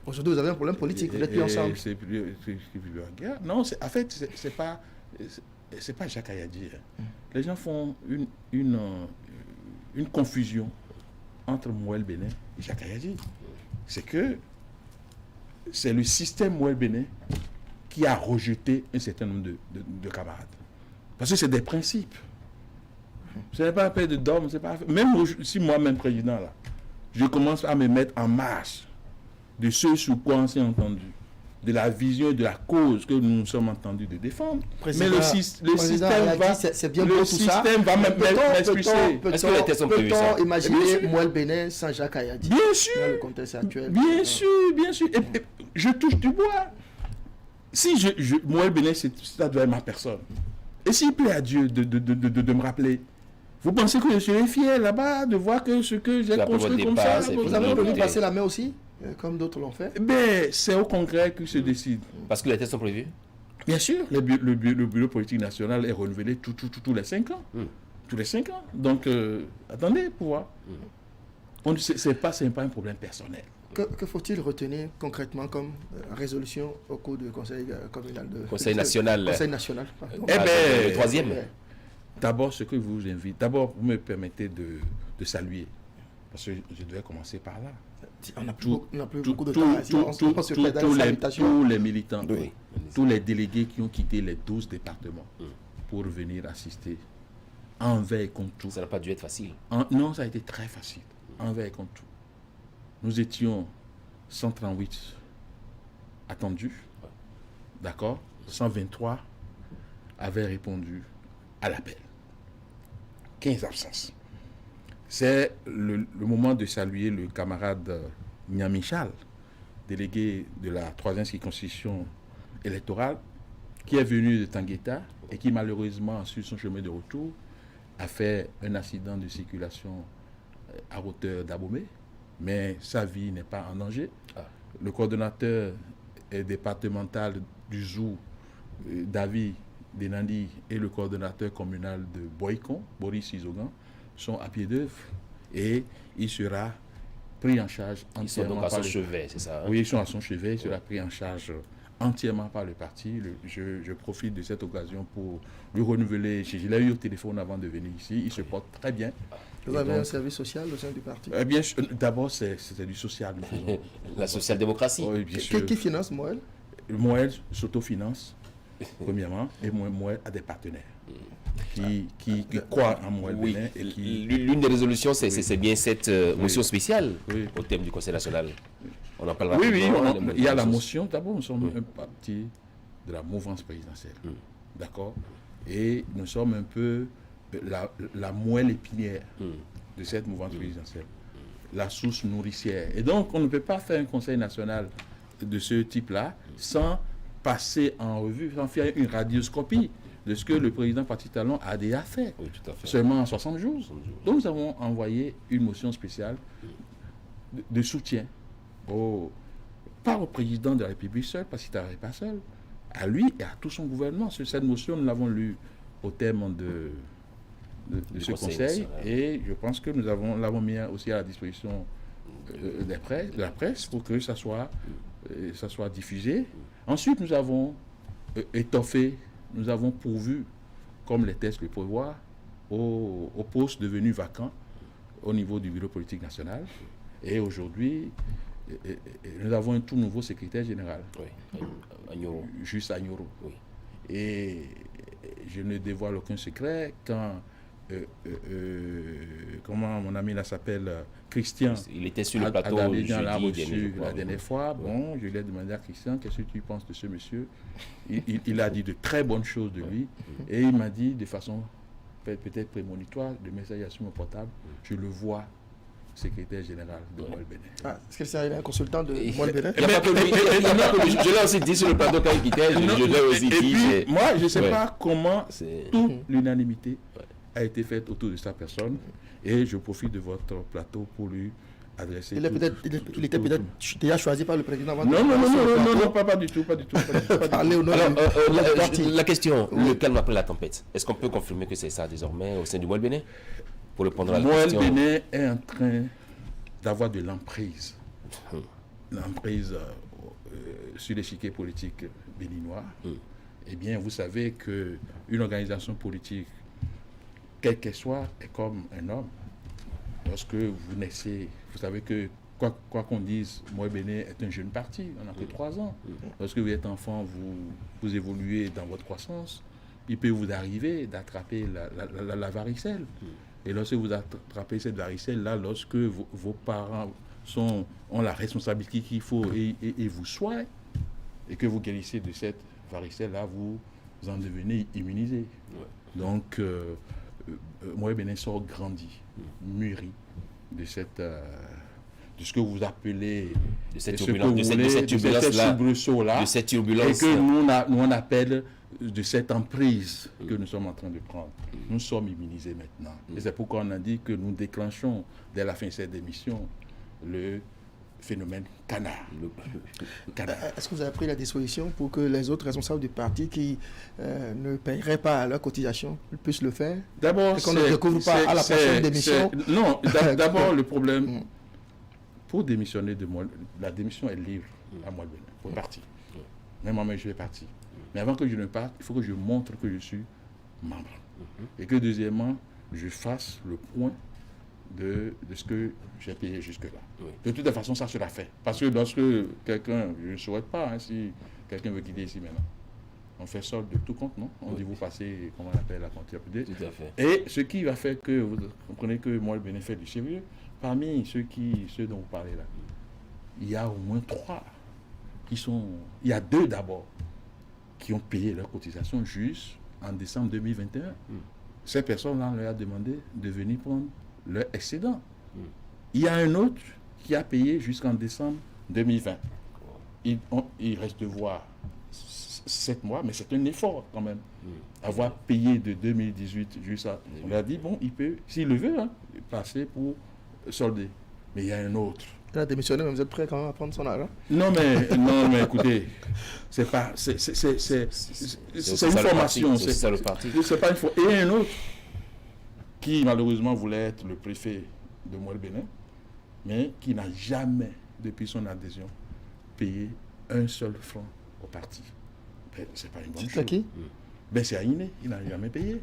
Aujourd'hui, vous avez un problème politique, vous n'êtes plus ensemble. Non, en fait, c'est pas Jacques Ayadi. Les gens font une confusion entre Moël Bénin et Jacques Ayadi. C'est que c'est le système Moël Bénin qui a rejeté un certain nombre de camarades. Parce que c'est des principes. Ce n'est pas un peu de d'homme, c'est pas... Même si moi-même président, là, je commence à me mettre en marche de ce sur quoi on s'est entendu, de la vision et de la cause que nous nous sommes entendus de défendre. Président, mais le système va... C'est bien le système va m'expulser. Est-ce que les tests sont prévus ça? Peut-on imaginer Moël Bénin sans Jacques Ayadi? Bien sûr. Dans le contexte actuel. Bien sûr. Et je touche du bois. Si Moël Bénin, ça doit être ma personne. Et s'il plaît à Dieu de me rappeler, vous pensez que je serais fier là-bas de voir que ce que j'ai construit comme ça... Vous avez voulu passer la main aussi, comme d'autres l'ont fait? Ben, c'est au Congrès que se décide. Parce que les tests sont prévus? Bien sûr. Le bureau politique national est renouvelé tous les 5 ans. Tous les 5 ans. Donc, attendez pour voir. Ce n'est pas un problème personnel. Que faut-il retenir concrètement comme résolution au cours du Conseil communal de... Conseil national. Conseil national, pardon. Le troisième. D'abord, ce que je vous invite, d'abord, vous me permettez de saluer Parce que je devais commencer par là. On n'a plus beaucoup de temps. Tous les militants, Oui. tous les délégués qui ont quitté les 12 départements pour venir assister envers et contre tout. Ça n'a pas dû être facile. Non, ça a été très facile. Envers et contre tout. Nous étions 138 attendus. D'accord. 123 avaient répondu à l'appel. 15 absences. C'est le moment de saluer le camarade Niamichal, délégué de la 3e circonscription électorale, qui est venu de Tangueta et qui malheureusement, sur son chemin de retour, a fait un accident de circulation à hauteur d'Abomey, mais sa vie n'est pas en danger. Le coordonnateur départemental du ZOU, David Denandi, et le coordonnateur communal de Boycon, Boris Izogan, sont à pied d'œuvre et il sera pris en charge entièrement. Ils sont donc à son chevet, c'est ça? Oui, ils sont à son chevet, il sera pris en charge entièrement par le parti. Je profite de cette occasion pour lui renouveler. Je l'ai eu au téléphone avant de venir ici. Il se porte très bien. Vous avez un service social au sein du parti? Bien sûr, d'abord, c'était du social. La social-démocratie. Oui, bien sûr. Qui finance Moël? Moël s'autofinance, premièrement, et Moël a des partenaires qui croient en Moël Bénin. L'une des résolutions, c'est bien cette motion spéciale au thème du Conseil national. On en parlera. Oui, il y a la motion. D'abord, nous sommes un parti de la mouvance présidentielle. D'accord? Et nous sommes un peu la moelle épinière de cette mouvance présidentielle. La source nourricière. Et donc, on ne peut pas faire un Conseil national de ce type-là sans passer en revue, sans faire une radioscopie de ce que le président Patrice Talon a déjà fait. Oui, tout à fait. Seulement en 60 jours. Donc, nous avons envoyé une motion spéciale de soutien pas au président de la République seul, parce qu'il n'arrive pas seul, à lui et à tout son gouvernement. Cette motion, nous l'avons lue au terme de ce conseil, et je pense que nous l'avons mis aussi à la disposition de la presse pour que ça soit diffusé. Ensuite, nous avons étoffé, nous avons pourvu, comme les textes le prévoient, aux postes devenus vacants au niveau du bureau politique national. Et aujourd'hui, nous avons un tout nouveau secrétaire général. Oui, Agnoro. Juste Agnoro. Oui. Et je ne dévoile aucun secret quand comment mon ami là s'appelle, Christian. Il était sur le plateau l'a reçu la dernière fois. Bon, je lui ai demandé à Christian, qu'est-ce que tu penses de ce monsieur? Il a dit de très bonnes choses de lui. Et il m'a dit de façon peut-être prémonitoire, le message sur mon portable, je le vois secrétaire général de Moël Bénin. Est-ce que c'est un consultant de Moël Bénin? Je l'ai aussi dit sur le plateau quand il quittait. Je l'ai aussi dit. Moi, je ne sais pas comment toute l'unanimité a été faite autour de sa personne, et je profite de votre plateau pour lui adresser. Il était peut-être déjà choisi par le président avant. Non, pas du tout. La question, le calme après la tempête, est-ce qu'on peut confirmer que c'est ça désormais au sein du Moël Bénin? Pour le prendre à la question. Moël Bénin est en train d'avoir de l'emprise. L'emprise sur l'échiquier politique béninois. Eh bien, vous savez qu'une organisation politique, quelle qu'elle soit, est comme un homme. Lorsque vous naissez, vous savez que, quoi qu'on dise, Moël Bénin est un jeune parti, on n'a que 3 ans. Lorsque vous êtes enfant, vous évoluez dans votre croissance. Il peut vous arriver d'attraper la varicelle. Et lorsque vous attrapez cette varicelle-là, lorsque vos parents ont la responsabilité qu'il faut et vous soignent, et que vous guérissez de cette varicelle-là, vous en devenez immunisé. Donc, Moël Bénin sort grandi, mûri de ce que vous appelez de cette turbulence-là, et que nous on appelle de cette emprise que nous sommes en train de prendre. Nous sommes immunisés maintenant. Et c'est pourquoi on a dit que nous déclenchons, dès la fin de cette émission, le phénomène canard. Est-ce que vous avez pris la disposition pour que les autres responsables du parti qui ne paieraient pas leur cotisation puissent le faire? D'abord, qu'on ne découvre pas à la prochaine démission? Non, d'abord, le problème, pour démissionner de moi, la démission est libre à Moël Bénin, pour partir. Même moi, je vais partir. Mais avant que je ne parte, il faut que je montre que je suis membre. Et que deuxièmement, je fasse le point de ce que j'ai payé jusque-là. Oui. De toute façon, ça sera fait. Parce que lorsque quelqu'un, je ne souhaite pas, si quelqu'un veut quitter ici maintenant, on fait solde de tout compte, non? On dit vous passez, comment on appelle, la comptabilité. Tout à fait. Et ce qui va faire que, vous comprenez que moi, le bénéfice du sérieux, parmi ceux dont vous parlez là, il y a au moins 3 qui sont... Il y a 2 d'abord qui ont payé leur cotisation juste en décembre 2021. Ces personnes-là, on leur a demandé de venir prendre leur excédent. Il y a un autre qui a payé jusqu'en décembre 2020. Il reste de voir 7 mois, mais c'est un effort quand même. Avoir payé de 2018 jusqu'à... On lui a dit, bon, il peut, s'il le veut, passer pour solder. Mais il y a un autre. Il a démissionné, mais vous êtes prêt quand même à prendre son argent? Non, mais écoutez, c'est pas... C'est une formation. C'est ça le parti. C'est pas une fois. Et il y a un autre qui, malheureusement, voulait être le préfet de Moelle-Bénin, mais qui n'a jamais, depuis son adhésion, payé un seul franc au parti. Ben, c'est pas une bonne chose. C'est à qui? Ben, c'est Aïné. Il n'a jamais payé.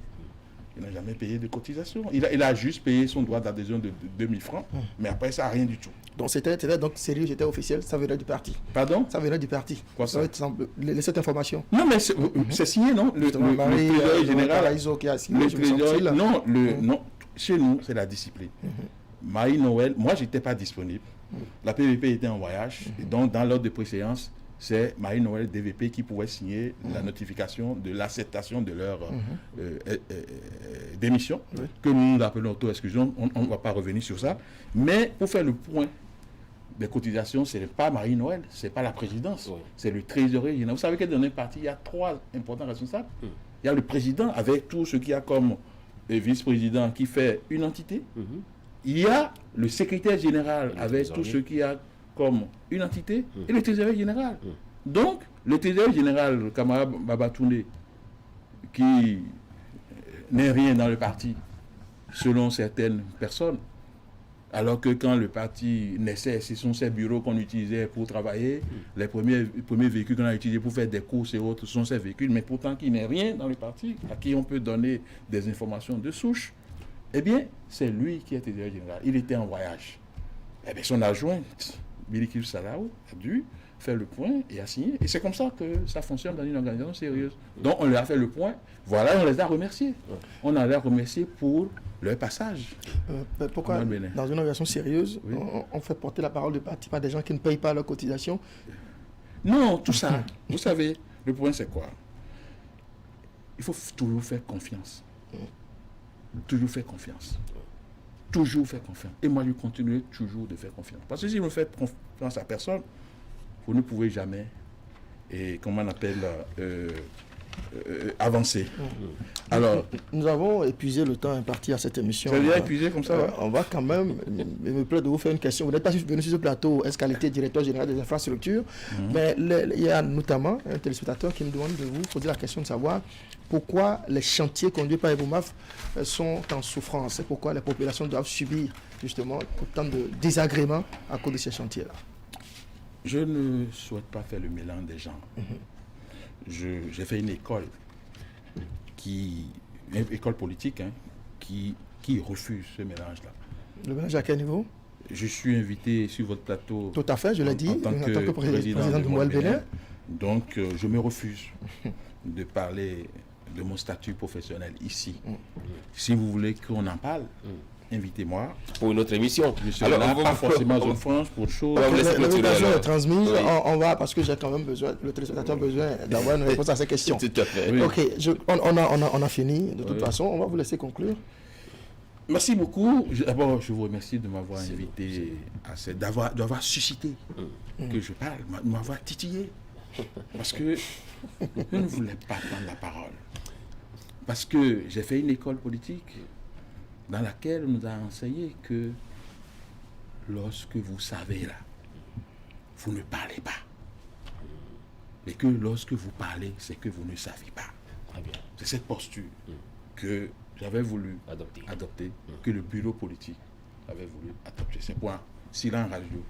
Il n'a jamais payé de cotisation. Il a juste payé son droit d'adhésion de 2000 francs, mais après ça, rien du tout. Donc c'était donc sérieux, j'étais officiel, ça venait du parti. Pardon? Ça venait du parti. Quoi ça? Cette information. Non, mais c'est signé, non? Le trésorier général. Qui a signé, Non, chez nous, c'est la discipline. Marie-Noël, moi, je n'étais pas disponible. La PVP était en voyage. Et donc, dans l'ordre de préséance, c'est Marie-Noël DVP qui pouvait signer la notification de l'acceptation de leur démission, que nous appelons auto-exclusion. On ne va pas revenir sur ça. Mais pour faire le point des cotisations, ce n'est pas Marie-Noël, ce n'est pas la présidence, c'est le trésorier général. Vous savez que dans un parti, il y a 3 importants responsables. Il y a le président avec tout ce qu'il y a comme vice-président qui fait une entité. Il y a le secrétaire général avec tout ce qu'il y a comme une entité et le trésorier général. Donc, le trésorier général, le camarade Babatouné, qui n'est rien dans le parti, selon certaines personnes, alors que quand le parti naissait, ce sont ces bureaux qu'on utilisait pour travailler, les premiers véhicules qu'on a utilisés pour faire des courses et autres, ce sont ces véhicules, mais pourtant qui n'est rien dans le parti, à qui on peut donner des informations de souche, eh bien, c'est lui qui est trésorier général. Il était en voyage. Eh bien, son adjointe, Bilikil Salaou, a dû faire le point et a signé. Et c'est comme ça que ça fonctionne dans une organisation sérieuse. Donc, on leur a fait le point. Voilà, et on les a remerciés. On a les remerciés pour leur passage. Pourquoi, dans une organisation sérieuse, on fait porter la parole du parti par des gens qui ne payent pas leur cotisation? Non, tout ça. Vous savez, le point, c'est quoi? Il faut toujours faire confiance. Toujours faire confiance. Toujours faire confiance. Et moi, je continuerai toujours de faire confiance. Parce que si vous ne faites confiance à personne, vous ne pouvez jamais, comment on appelle, avancer. Alors, nous avons épuisé le temps imparti à cette émission. Vous avez épuisé comme ça? On va quand même, il me plaît de vous faire une question. Vous n'êtes pas venu sur ce plateau, est-ce directeur général des infrastructures, mais il y a notamment un téléspectateur qui me demande de vous poser la question de savoir pourquoi les chantiers conduits par Ebomaf sont en souffrance et pourquoi les populations doivent subir justement autant de désagréments à cause de ces chantiers-là. Je ne souhaite pas faire le mélange des gens. J'ai fait une école une école politique qui refuse ce mélange-là. Le mélange à quel niveau? Je suis invité sur votre plateau. Tout à fait, je l'ai dit, en tant que président de Moelle-Bénin. Donc, je me refuse de parler de mon statut professionnel ici. Si vous voulez qu'on en parle, invitez-moi. Pour une autre émission. Je serai là, pas forcément Zone Franche pour autre chose. L'invitation est transmise. Oui. On va, parce que j'ai quand même besoin, le téléspectateur a besoin d'avoir une réponse à ces questions. Tout à fait. Oui. Ok, on a fini. De toute façon, on va vous laisser conclure. Merci beaucoup. D'abord, je vous remercie de m'avoir invité, d'avoir suscité que je parle, de m'avoir titillé. Parce que je ne voulais pas prendre la parole. Parce que j'ai fait une école politique dans laquelle on nous a enseigné que lorsque vous savez là, vous ne parlez pas. Et que lorsque vous parlez, c'est que vous ne savez pas. Très bien. C'est cette posture que j'avais voulu adopter, que le bureau politique avait voulu adopter. C'est point. Silence radio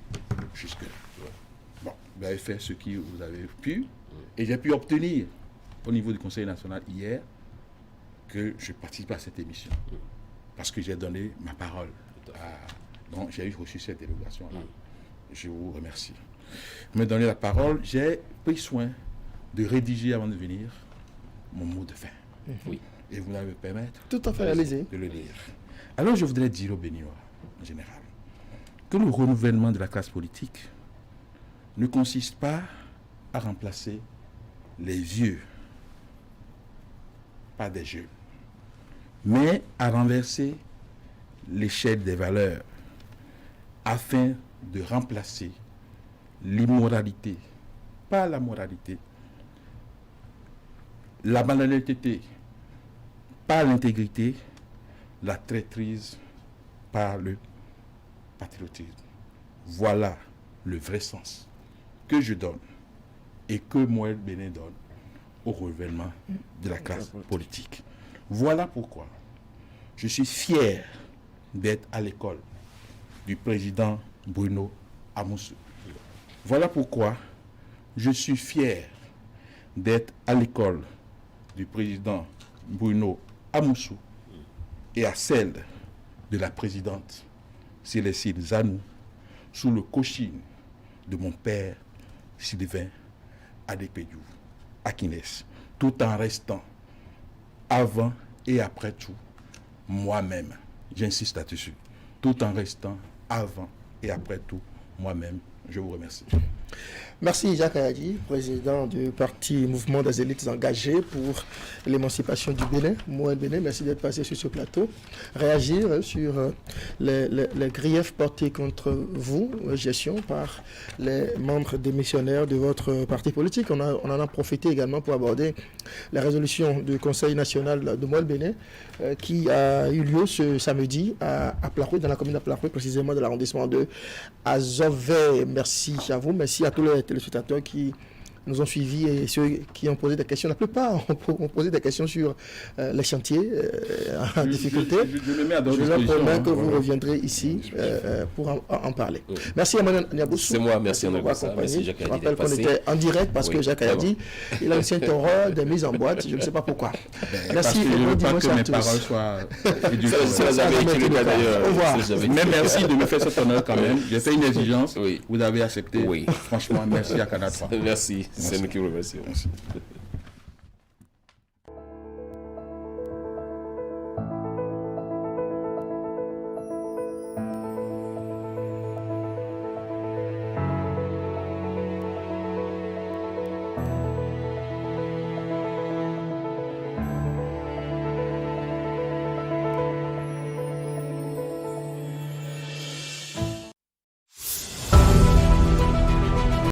jusque-là. Bon, vous avez fait ce que vous avez pu, et j'ai pu obtenir au niveau du Conseil national hier que je participe à cette émission. Parce que j'ai donné ma parole Donc, j'ai reçu cette délégation-là. Je vous remercie. Me donner la parole, j'ai pris soin de rédiger avant de venir mon mot de fin. Oui. Et vous allez me permettre Tout à fait, allez-y. de le lire. Alors, je voudrais dire aux Béninois, en général, que le renouvellement de la classe politique ne consiste pas à remplacer les vieux, pas des jeunes, mais à renverser l'échelle des valeurs afin de remplacer l'immoralité, pas la moralité, la banalité, pas l'intégrité, la traîtrise, par le patriotisme. Voilà le vrai sens que je donne et que Moël Bénin donne au renouvellement de la classe politique. Voilà pourquoi je suis fier d'être à l'école du président Bruno Amoussou. Voilà pourquoi je suis fier d'être à l'école du président Bruno Amoussou et à celle de la présidente Célestine Zanou sous le coaching de mon père Sylvain Adépédiou Akines, tout en restant avant et après tout moi-même. J'insiste là-dessus. Tout en restant avant et après tout moi-même. Je vous remercie. Merci Jacques Ayadi, président du parti Mouvement des élites engagées pour l'émancipation du Bénin. Moël Bénin, merci d'être passé sur ce plateau. Réagir sur les griefs portés contre vous, gestion par les membres démissionnaires de votre parti politique. On en a profité également pour aborder la résolution du Conseil national de Moël Bénin qui a eu lieu ce samedi à Plaroué, dans la commune d'Aplaroué, précisément de l'arrondissement de Azové. Merci à vous, merci à tous les téléspectateurs qui nous ont suivis et ceux qui ont posé des questions. La plupart ont posé des questions sur les chantiers en difficulté. Je leur promets que vous reviendrez ici pour en parler. Oui. Merci à Mme Niaboussou. C'est moi, merci à merci Jacques Ayadi. Je rappelle qu'on était en direct parce que Jacques Ayadi, il a une certaine horreur des mises en boîte. Je ne sais pas pourquoi. Merci et bon dimanche à tous. Au revoir. Mais merci de me faire cet honneur quand même. J'ai fait une exigence. Vous avez accepté. Franchement, merci à Canada 3. Merci. C'est nous qui vous remercions.